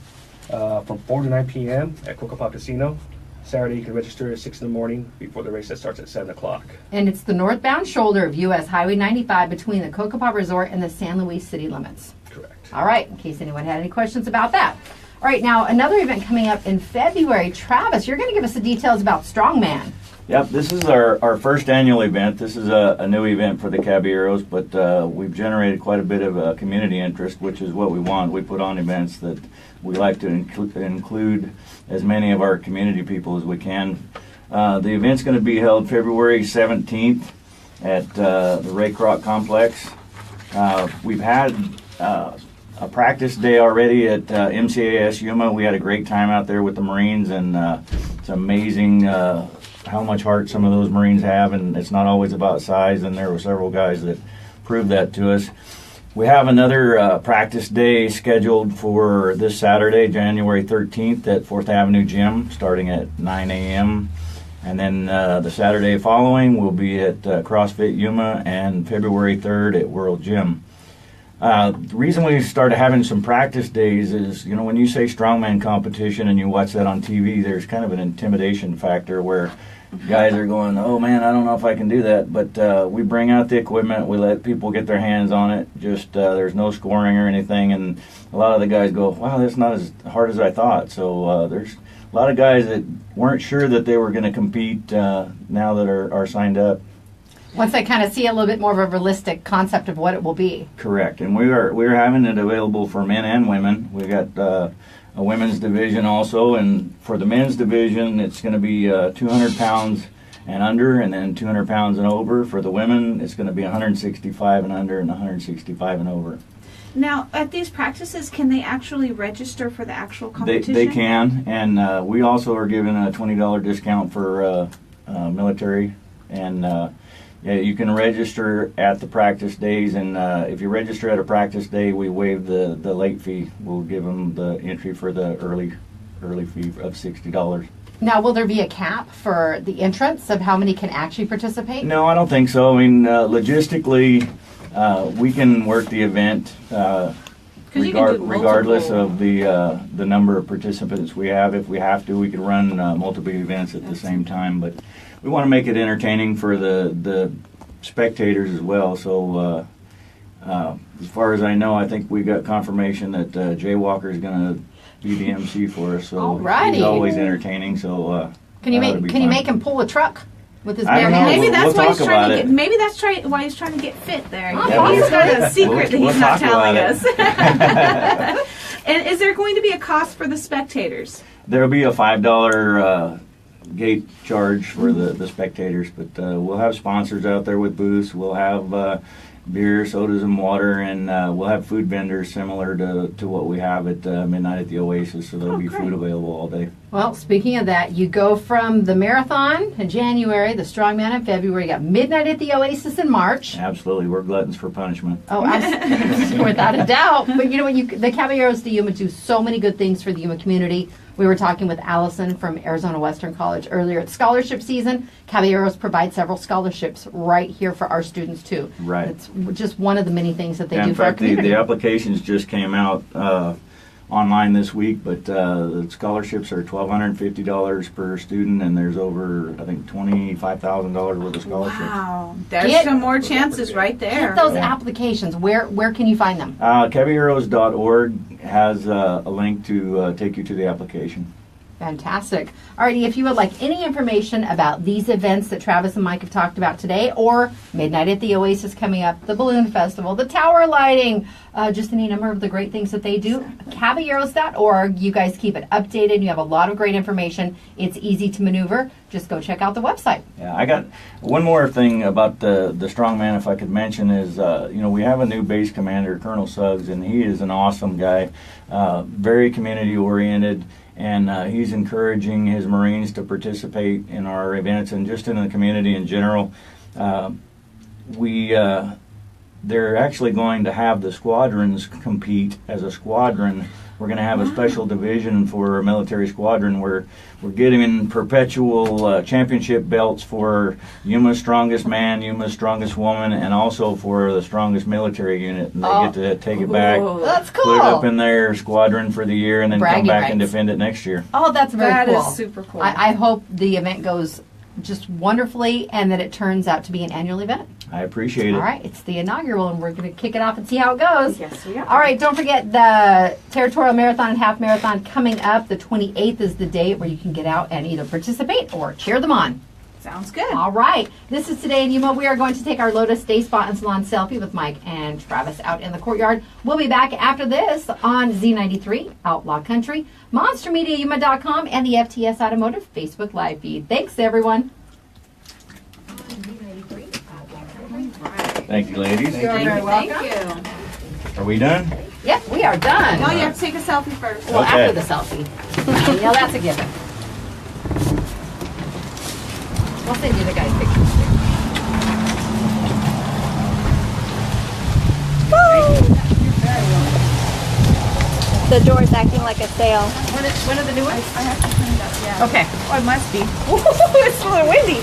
from 4 to 9 p.m. at Cocopah Casino. Saturday, you can register at 6 in the morning before the race that starts at 7 o'clock. And it's the northbound shoulder of US Highway 95 between the Cocopah Resort and the San Luis city limits. Correct. All right, in case anyone had any questions about that. All right, now another event coming up in February. Travis, you're going to give us the details about Strongman. Yep, this is our first annual event. This is a new event for the Caballeros, but we've generated quite a bit of community interest, which is what we want. We put on events that we like to include as many of our community people as we can. The event's going to be held February 17th at the Ray Kroc Complex. We've had a practice day already at MCAS Yuma. We had a great time out there with the Marines, and it's amazing how much heart some of those Marines have, and it's not always about size, and there were several guys that proved that to us. We have another practice day scheduled for this Saturday, January 13th at 4th Avenue Gym, starting at 9 a.m. And then the Saturday following will be at CrossFit Yuma, and February 3rd at World Gym. The reason we started having some practice days is, you know, when you say strongman competition and you watch that on TV, there's kind of an intimidation factor where guys are going, oh man, I don't know if I can do that. But we bring out the equipment, we let people get their hands on it. Just there's no scoring or anything, and a lot of the guys go, wow, that's not as hard as I thought. So there's a lot of guys that weren't sure that they were going to compete now that are signed up. Once I kind of see a little bit more of a realistic concept of what it will be. Correct, and we're having it available for men and women. We got a women's division also, and for the men's division, it's going to be 200 pounds and under, and then 200 pounds and over. For the women, it's going to be 165 and under and 165 and over. Now, at these practices, can they actually register for the actual competition? They can, and we also are giving a $20 discount for military, and yeah, you can register at the practice days, and if you register at a practice day, we waive the late fee. We'll give them the entry for the early fee of $60. Now, will there be a cap for the entrance of how many can actually participate? No, I don't think so. I mean, logistically, we can work the event regardless of the number of participants we have. If we have to, we can run multiple events at the same time, but we want to make it entertaining for the spectators as well. So as far as I know, I think we got confirmation that Jay Walker is going to be the MC for us. So Alrighty. he's always entertaining. So Can you make him pull a truck with his I bare don't know. hands? Maybe that's We'll why he's talk trying about to it. get. Maybe that's why he's trying to get fit there. Yeah, He's got a secret that we'll he's not talk telling about us. it. And is there going to be a cost for the spectators? There'll be a $5 gate charge for the spectators, but we'll have sponsors out there with booths. We'll have beer, sodas, and water, and we'll have food vendors similar to what we have at Midnight at the Oasis, so there'll be great. food available all day. Well, speaking of that, you go from the marathon in January, the Strongman in February, you got Midnight at the Oasis in March. Absolutely, we're gluttons for punishment. Oh, absolutely, without a doubt. But you know what? The Caballeros de Yuma do so many good things for the Yuma community. We were talking with Alison from Arizona Western College earlier. It's scholarship season. Caballeros provide several scholarships right here for our students, too. Right. It's just one of the many things that they do In for our fact, community. the applications just came out online this week, but the scholarships are $1,250 per student, and there's over, I think, $25,000 worth of scholarships. Wow, there's Get- some more chances right there. Get those Yeah. applications. Where can you find them? Caballeros.org has a link to take you to the application. Fantastic. Alrighty, if you would like any information about these events that Travis and Mike have talked about today, or Midnight at the Oasis coming up, the Balloon Festival, the Tower Lighting, just any number of the great things that they do, caballeros.org. You guys keep it updated. You have a lot of great information. It's easy to maneuver. Just go check out the website. Yeah, I got one more thing about the strongman, if I could mention, is we have a new base commander, Colonel Suggs, and he is an awesome guy, very community oriented. And he's encouraging his Marines to participate in our events and just in the community in general. They're actually going to have the squadrons compete as a squadron we're going to have a special division for our military squadron where we're getting perpetual championship belts for Yuma's strongest man, Yuma's strongest woman, and also for the strongest military unit. And they get to take it back, That's cool. put it up in their squadron for the year, and then come Bragging back and rights. defend it next year. Oh, that's very That cool. is super cool. I hope the event goes just wonderfully and that it turns out to be an annual event. I appreciate it. All right, it's the inaugural, and we're going to kick it off and see how it goes. Yes, we are. All right, don't forget the Territorial Marathon and Half Marathon coming up. The 28th is the date where you can get out and either participate or cheer them on. Sounds good. All right, this is Today in Yuma. We are going to take our Lotus Day Spa and Salon selfie with Mike and Travis out in the courtyard. We'll be back after this on Z93, Outlaw Country, MonsterMediaYuma.com, and the FTS Automotive Facebook Live feed. Thanks, everyone. Thank you, ladies. You're very welcome. Thank you. Are we done? Yep, we are done. No, you have to take a selfie first. Well, Okay. after the selfie. You know, that's a given. We'll send you the guy's pictures too. The door's acting like a sale. When are the new ones? I have to clean it up, yeah. Okay. Oh, it must be. It's a little windy.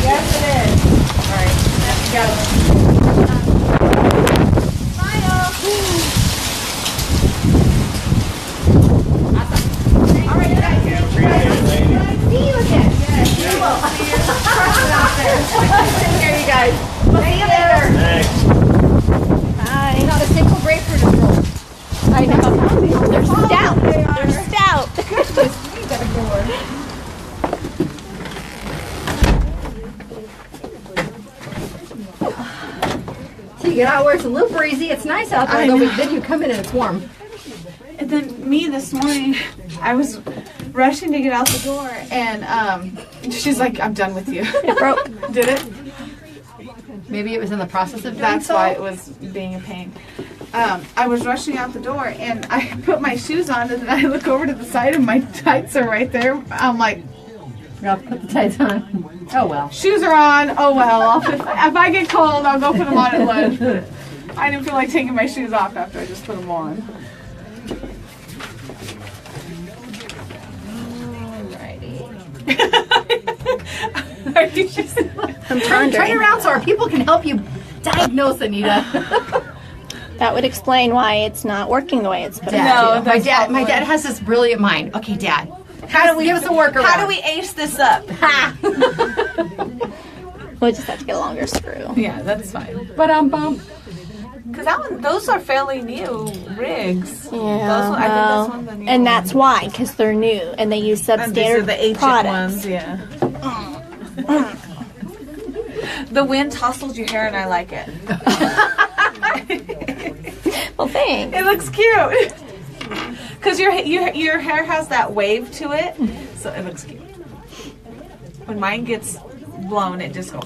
Yes, it is. All right, let's go. All right, guys. Appreciate it, ladies. See you again. Yes, you will. Take care, you guys. We'll see you later. Thanks. Hi. Not a single grapefruit is rolled. I know. They're stout. They're stout. So you get out where it's a little breezy. It's nice out there, I though. know. Then you come in and it's warm. And then me this morning, I was rushing to get out the door, and she's like, "I'm done with you." It broke. Did it? Maybe it was in the process of doing That's so. why it was being a pain. I was rushing out the door, and I put my shoes on, and then I look over to the side, and my tights are right there. I'm like, I'll put the tights on. Oh, well. shoes are on. Oh well. If I get cold, I'll go put them on at lunch. I didn't feel like taking my shoes off after I just put them on. Are you just? I'm Turn pondering. around so our people can help you diagnose, Anita. That would explain why it's not working the way it's supposed Dad. to. my dad has this brilliant mind. Okay, Dad. How do we give us a workaround? How do we ace this up? We'll just have to get a longer screw. Yeah, that's fine. But bump. Because those are fairly new rigs. Yeah, I think that's one of the new and ones. that's why, because they're new and they use And these are substandard the ancient products. ones, yeah. The wind tousled your hair, and I like it. Well, thanks. It looks cute. Because your hair has that wave to it, so it looks cute. When mine gets blown, it just goes.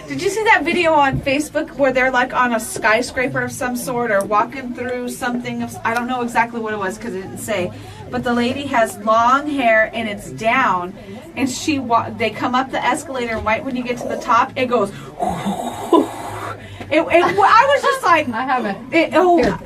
Did you see that video on Facebook where they're like on a skyscraper of some sort or walking through something? I don't know exactly what it was because it didn't say. But the lady has long hair and it's down, and they come up the escalator, and right when you get to the top, it goes. I was just like, I haven't. Here.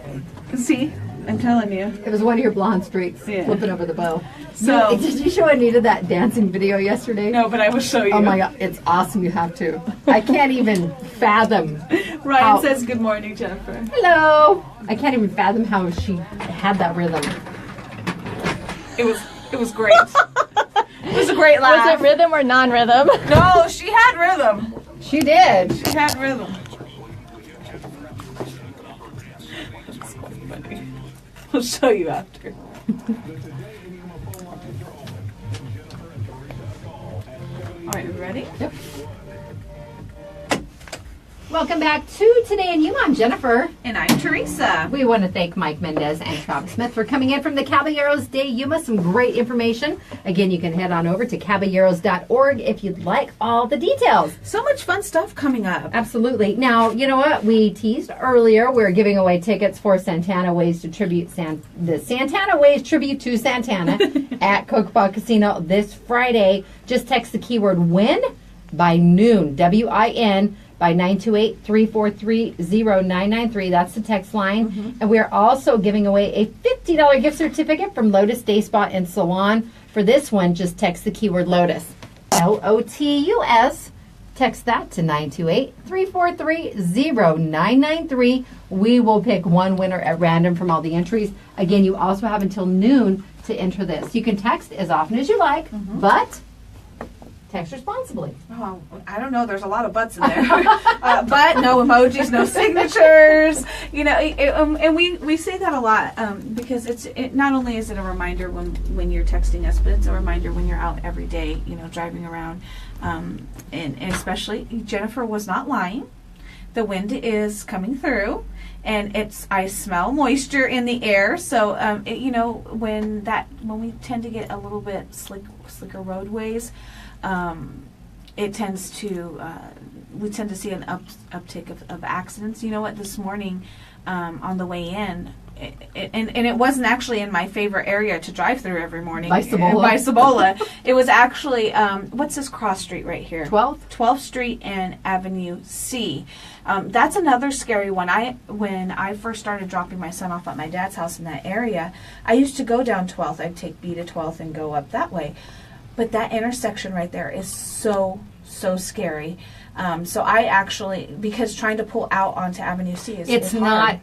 See, I'm telling you. It was one of your blonde streaks Yeah. flipping over the bow. So- did you show Anita that dancing video yesterday? No, but I will show you. Oh my God, it's awesome. You have to. I can't even fathom. Ryan how- says good morning, Jennifer. Hello. I can't even fathom how she had that rhythm. It was great. It was a great laugh. Was it rhythm or non-rhythm? No, she had rhythm. She did. She had rhythm. I'll show you after. All right, you ready? Yep. Welcome back to Today in Yuma. I'm Jennifer. And I'm Teresa. We want to thank Mike Mendez and Travis Smith for coming in from the Caballeros Day Yuma. Some great information. Again, you can head on over to caballeros.org if you'd like all the details. So much fun stuff coming up. Absolutely. Now, you know what? We teased earlier. We're giving away tickets for Santana Ways to tribute the Santana Ways tribute to Santana at Cocopah Casino this Friday. Just text the keyword WIN by noon, WIN, by 928-343-0993. That's the text line. And we are also giving away a $50 gift certificate from Lotus Day Spa and Salon. For this one, just text the keyword Lotus. Lotus. Text that to 928-343-0993. We will pick one winner at random from all the entries. Again, you also have until noon to enter this. You can text as often as you like, but text responsibly. Oh, I don't know. There's a lot of butts in there. But no emojis, no signatures. You know, and we say that a lot because it not only is it a reminder when you're texting us, but it's a reminder when you're out every day, you know, driving around. And especially, Jennifer was not lying. The wind is coming through, and I smell moisture in the air. So, you know, when we tend to get a little bit slicker roadways, it tends to we tend to see an uptick of accidents. You know what? This morning, on the way in, and it wasn't actually in my favorite area to drive through every morning. By Cibola. It was actually, what's this cross street right here? 12th Street and Avenue C. That's another scary one. When I first started dropping my son off at my dad's house in that area, I used to go down 12th. I'd take B to 12th and go up that way. But that intersection right there is so scary. So I actually, because trying to pull out onto Avenue C is hard.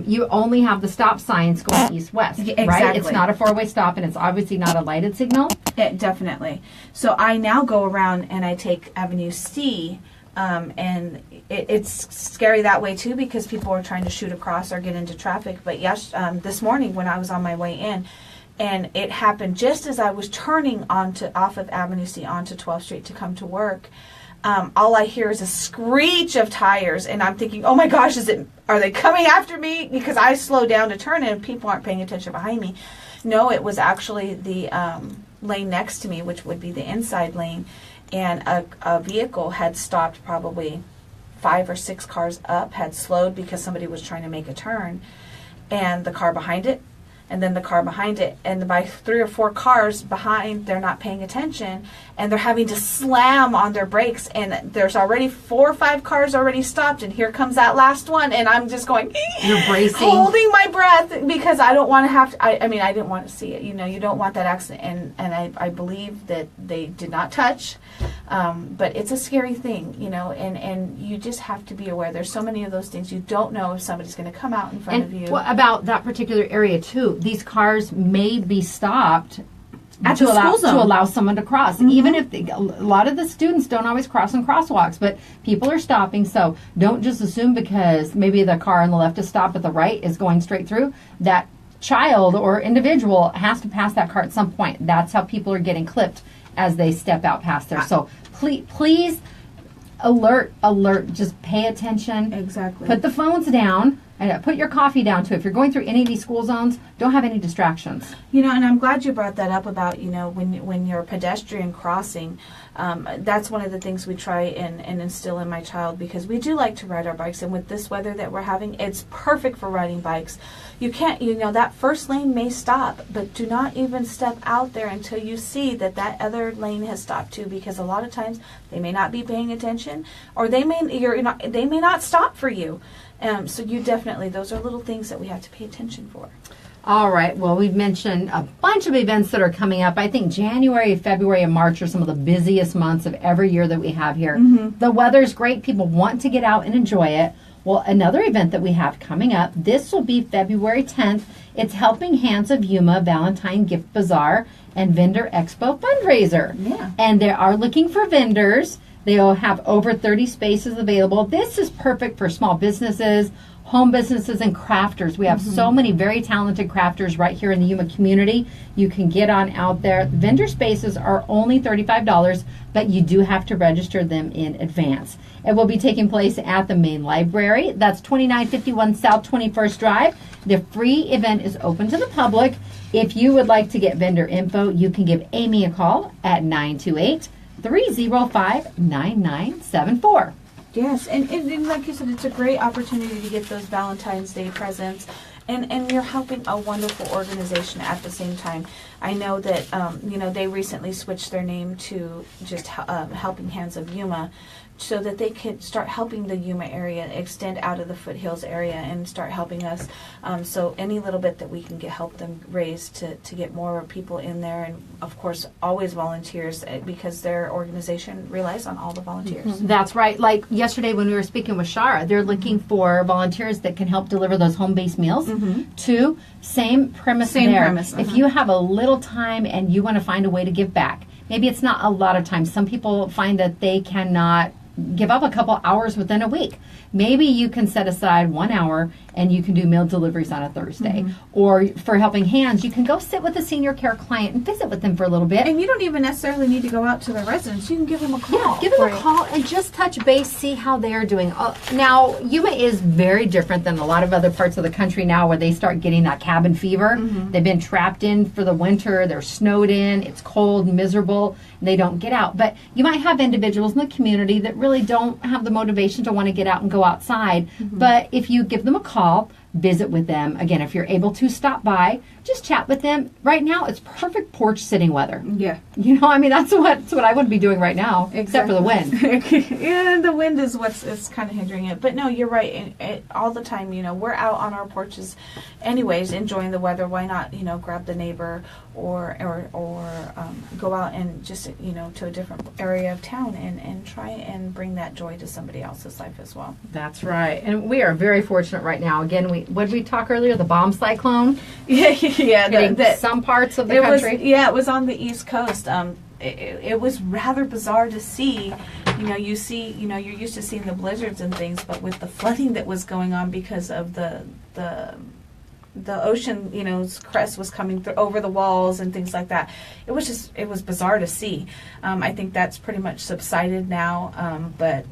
You only have the stop signs going east-west, exactly. Right? It's not a four-way stop, and it's obviously not a lighted signal. Definitely. So I now go around and I take Avenue C, and it's scary that way too because people are trying to shoot across or get into traffic. But yes, this morning when I was on my way in, and it happened just as I was turning off of Avenue C onto 12th Street to come to work. All I hear is a screech of tires, and I'm thinking, oh my gosh, are they coming after me? Because I slowed down to turn and people aren't paying attention behind me. No, it was actually the lane next to me, which would be the inside lane, and a vehicle had stopped probably 5 or 6 cars up, had slowed because somebody was trying to make a turn, and the car behind it, and then the car behind it, and by 3 or 4 cars behind, they're not paying attention, and they're having to slam on their brakes, and there's already 4 or 5 cars already stopped, and here comes that last one, and I'm just going, you're bracing, holding my breath, because I don't want to have to, I mean, I didn't want to see it, you know, you don't want that accident, and I believe that they did not touch, but it's a scary thing, you know, and you just have to be aware. There's so many of those things. You don't know if somebody's going to come out in front of you. What about that particular area too? These cars may be stopped to allow someone to cross. Even if a lot of the students don't always cross in crosswalks, but people are stopping. So don't just assume because maybe the car on the left is stopped but the right is going straight through, that child or individual has to pass that car at some point. That's how people are getting clipped as they step out past there. So please alert, just pay attention. Exactly. Put the phones down. And put your coffee down too. If you're going through any of these school zones, don't have any distractions. You know, and I'm glad you brought that up about, you know, when you're pedestrian crossing. That's one of the things we try and instill in my child, because we do like to ride our bikes, and with this weather that we're having, it's perfect for riding bikes. You can't, you know, that first lane may stop, but do not even step out there until you see that other lane has stopped too, because a lot of times they may not be paying attention, or they may not stop for you. So you definitely, those are little things that we have to pay attention for. All right. Well, we've mentioned a bunch of events that are coming up. I think January, February, and March are some of the busiest months of every year that we have here. The weather's great. People want to get out and enjoy it. Well, another event that we have coming up, this will be February 10th. It's Helping Hands of Yuma Valentine Gift Bazaar and Vendor Expo Fundraiser. Yeah. And they are looking for vendors. They will have over 30 spaces available. This is perfect for small businesses, home businesses, and crafters. We have so many very talented crafters right here in the Yuma community. You can get on out there. Vendor spaces are only $35, but you do have to register them in advance. It will be taking place at the main library. That's 2951 South 21st Drive. The free event is open to the public. If you would like to get vendor info, you can give Amy a call at 928-305-9974. Yes, and like you said, it's a great opportunity to get those Valentine's Day presents, and you're helping a wonderful organization at the same time. I know that, you know, they recently switched their name to just Helping Hands of Yuma, so that they could start helping the Yuma area extend out of the foothills area and start helping us. So any little bit that we can help them raise to get more people in there, and of course always volunteers, because their organization relies on all the volunteers. That's right. Like yesterday when we were speaking with Shara, they're looking for volunteers that can help deliver those home-based meals. Too, same premise there. If you have a little time and you want to find a way to give back, maybe it's not a lot of time. Some people find that they cannot give up a couple hours within a week. Maybe you can set aside 1 hour and you can do meal deliveries on a Thursday. Or for Helping Hands, you can go sit with a senior care client and visit with them for a little bit. And you don't even necessarily need to go out to their residence. You can give them a call. Yeah, give them a call and just touch base, see how they are doing. Now, Yuma is very different than a lot of other parts of the country now where they start getting that cabin fever. They've been trapped in for the winter. They're snowed in. It's cold, miserable, and they don't get out. But you might have individuals in the community that really don't have the motivation to want to get out and go outside. But if you give them a call, visit with them. Again, if you're able to stop by, just chat with them. Right now, it's perfect porch sitting weather. Yeah. You know, I mean, that's what I would be doing right now, except for the wind. Yeah, the wind is what's kind of hindering it. But no, you're right. All the time, you know, we're out on our porches anyways, enjoying the weather. Why not, you know, grab the neighbor or go out and just, you know, to a different area of town and try and bring that joy to somebody else's life as well. That's right. And we are very fortunate right now. Again, what did we talk earlier? The bomb cyclone? Yeah, Hitting some parts of the country. It was on the East Coast. It was rather bizarre to see. You're used to seeing the blizzards and things, but with the flooding that was going on because of the ocean, you know, crest was coming through over the walls and things like that. It was bizarre to see. I think that's pretty much subsided now, but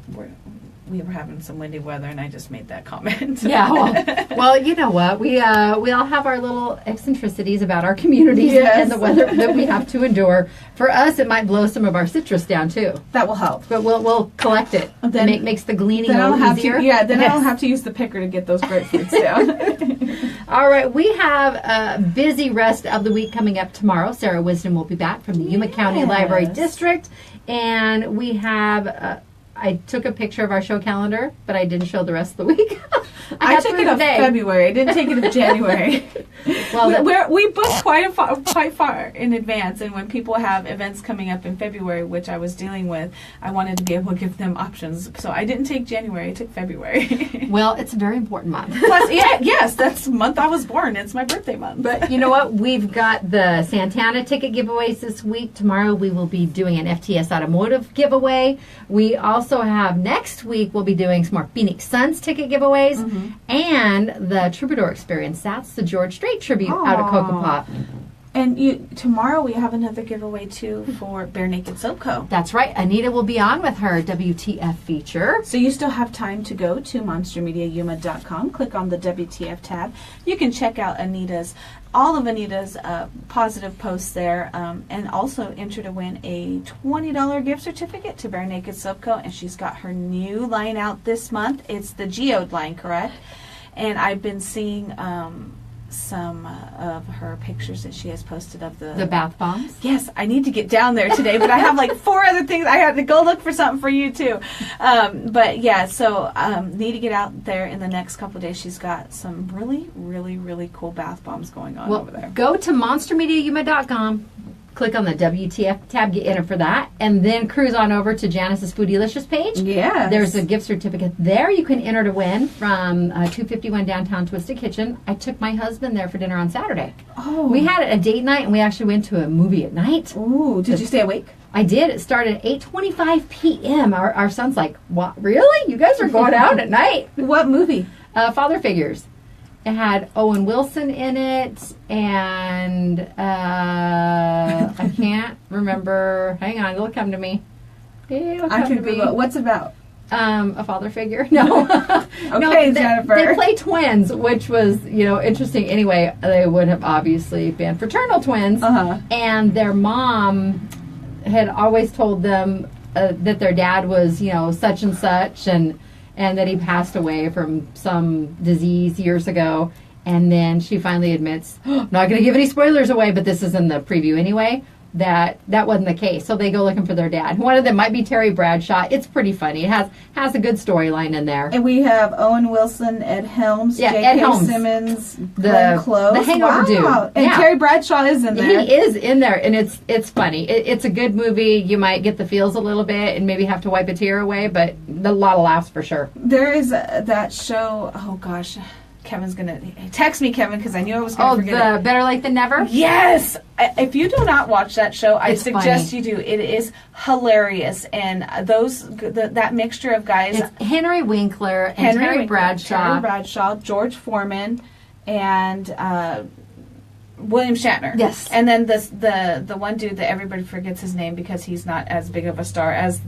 we were having some windy weather, and I just made that comment. Yeah, well, you know what? We all have our little eccentricities about our communities and the weather that we have to endure. For us, it might blow some of our citrus down too. That will help. But we'll collect it. Then makes the gleaning a little easier. I don't have to use the picker to get those grapefruits down. All right, we have a busy rest of the week coming up tomorrow. Sarah Wisdom will be back from the Yuma County Library District, and we have. I took a picture of our show calendar, but I didn't show the rest of the week. I took it of February. I didn't take it of January. Well, we booked quite far in advance, and when people have events coming up in February, which I was dealing with, I wanted to be able to give them options. So I didn't take January. I took February. Well, it's a very important month. Plus, yes, that's the month I was born. It's my birthday month. But you know what? We've got the Santana ticket giveaways this week. Tomorrow we will be doing an FTS Automotive giveaway. We also have next week we'll be doing some more Phoenix Suns ticket giveaways and the Troubadour Experience. That's the George Strait tribute out of Kokopah. And tomorrow we have another giveaway too for Bare Naked Soap Co. That's right. Anita will be on with her WTF feature. So you still have time to go to monstermediayuma.com, click on the WTF tab. You can check out all of Anita's positive posts there, and also enter to win a $20 gift certificate to Bare Naked Soap Co. And she's got her new line out this month. It's the Geode line, correct? And I've been seeing some of her pictures that she has posted of the bath bombs. Yes, I need to get down there today, but I have like 4 other things. I have to go look for something for you too. But yeah, so need to get out there in the next couple of days. She's got some really, really, really cool bath bombs going on over there. Go to monstermediayuma.com. Click on the WTF tab, get in for that, and then cruise on over to Janice's Foodylicious page. Yeah. There's a gift certificate there you can enter to win from 251 Downtown Twisted Kitchen. I took my husband there for dinner on Saturday. Oh. We had a date night, and we actually went to a movie at night. Ooh, did you stay awake? I did. It started at 8:25 p.m. Our son's like, "What? Really? You guys are going out at night?" What movie? Father Figures. It had Owen Wilson in it, and I can't remember. Hang on, it'll come to me. I can Google. What's about? A father figure? No. Okay, Jennifer. They play twins, which was, interesting. Anyway, they would have obviously been fraternal twins, and their mom had always told them that their dad was, such and such, and that he passed away from some disease years ago. And then she finally admits, I'm not going to give any spoilers away, but this is in the preview anyway. that wasn't the case. So they go looking for their dad. One of them might be Terry Bradshaw. It's pretty funny. It has a good storyline in there. And we have Owen Wilson, Ed Helms, Yeah, J.K. Ed Helms. Simmons, Glenn Close. the Hangover dude. And Yeah. Terry Bradshaw is in there. He is in there, and it's funny. It's a good movie. You might get the feels a little bit and maybe have to wipe a tear away, but a lot of laughs for sure. There is that show. Oh gosh, Kevin's gonna text me, Kevin, because I knew I was gonna forget the it. Better Late Than Never? Yes! If you do not watch that show, I It's suggest funny. you do. It is hilarious, and that mixture of guys, It's Henry Winkler and Terry Bradshaw. George Foreman, and William Shatner. Yes. And then the one dude that everybody forgets his name because he's not as big of a star as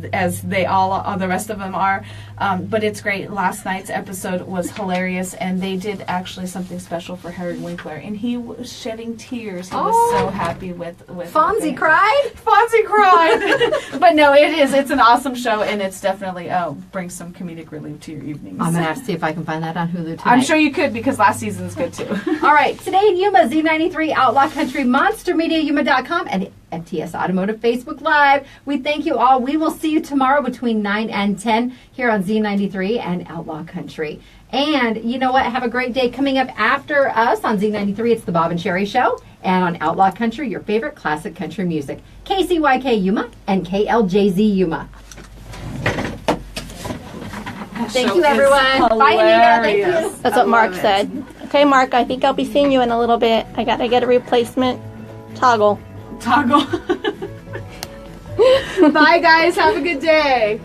they all the rest of them are. But it's great. Last night's episode was hilarious, and they did actually something special for Henry Winkler, and he was shedding tears. He was so happy with Fonzie cried? Fonzie cried. But no, it's an awesome show, and it's definitely brings some comedic relief to your evenings. I'm going to have to see if I can find that on Hulu tonight. I'm sure you could, because last season's good too. All right, today in Yuma, Z93, Outlaw Country, MonsterMediaYuma.com, and MTS Automotive Facebook Live. We thank you all. We will see you tomorrow between 9 and 10 here on Z93 and Outlaw Country. And you know what? Have a great day. Coming up after us on Z93, it's the Bob and Sherry Show. And on Outlaw Country, your favorite classic country music. KCYK Yuma and KLJZ Yuma. Thank you, everyone. Bye, Anita. Thank you. That's what Mark said. Okay, Mark, I think I'll be seeing you in a little bit. I gotta get a replacement toggle. Toggle. Bye, guys. Have a good day.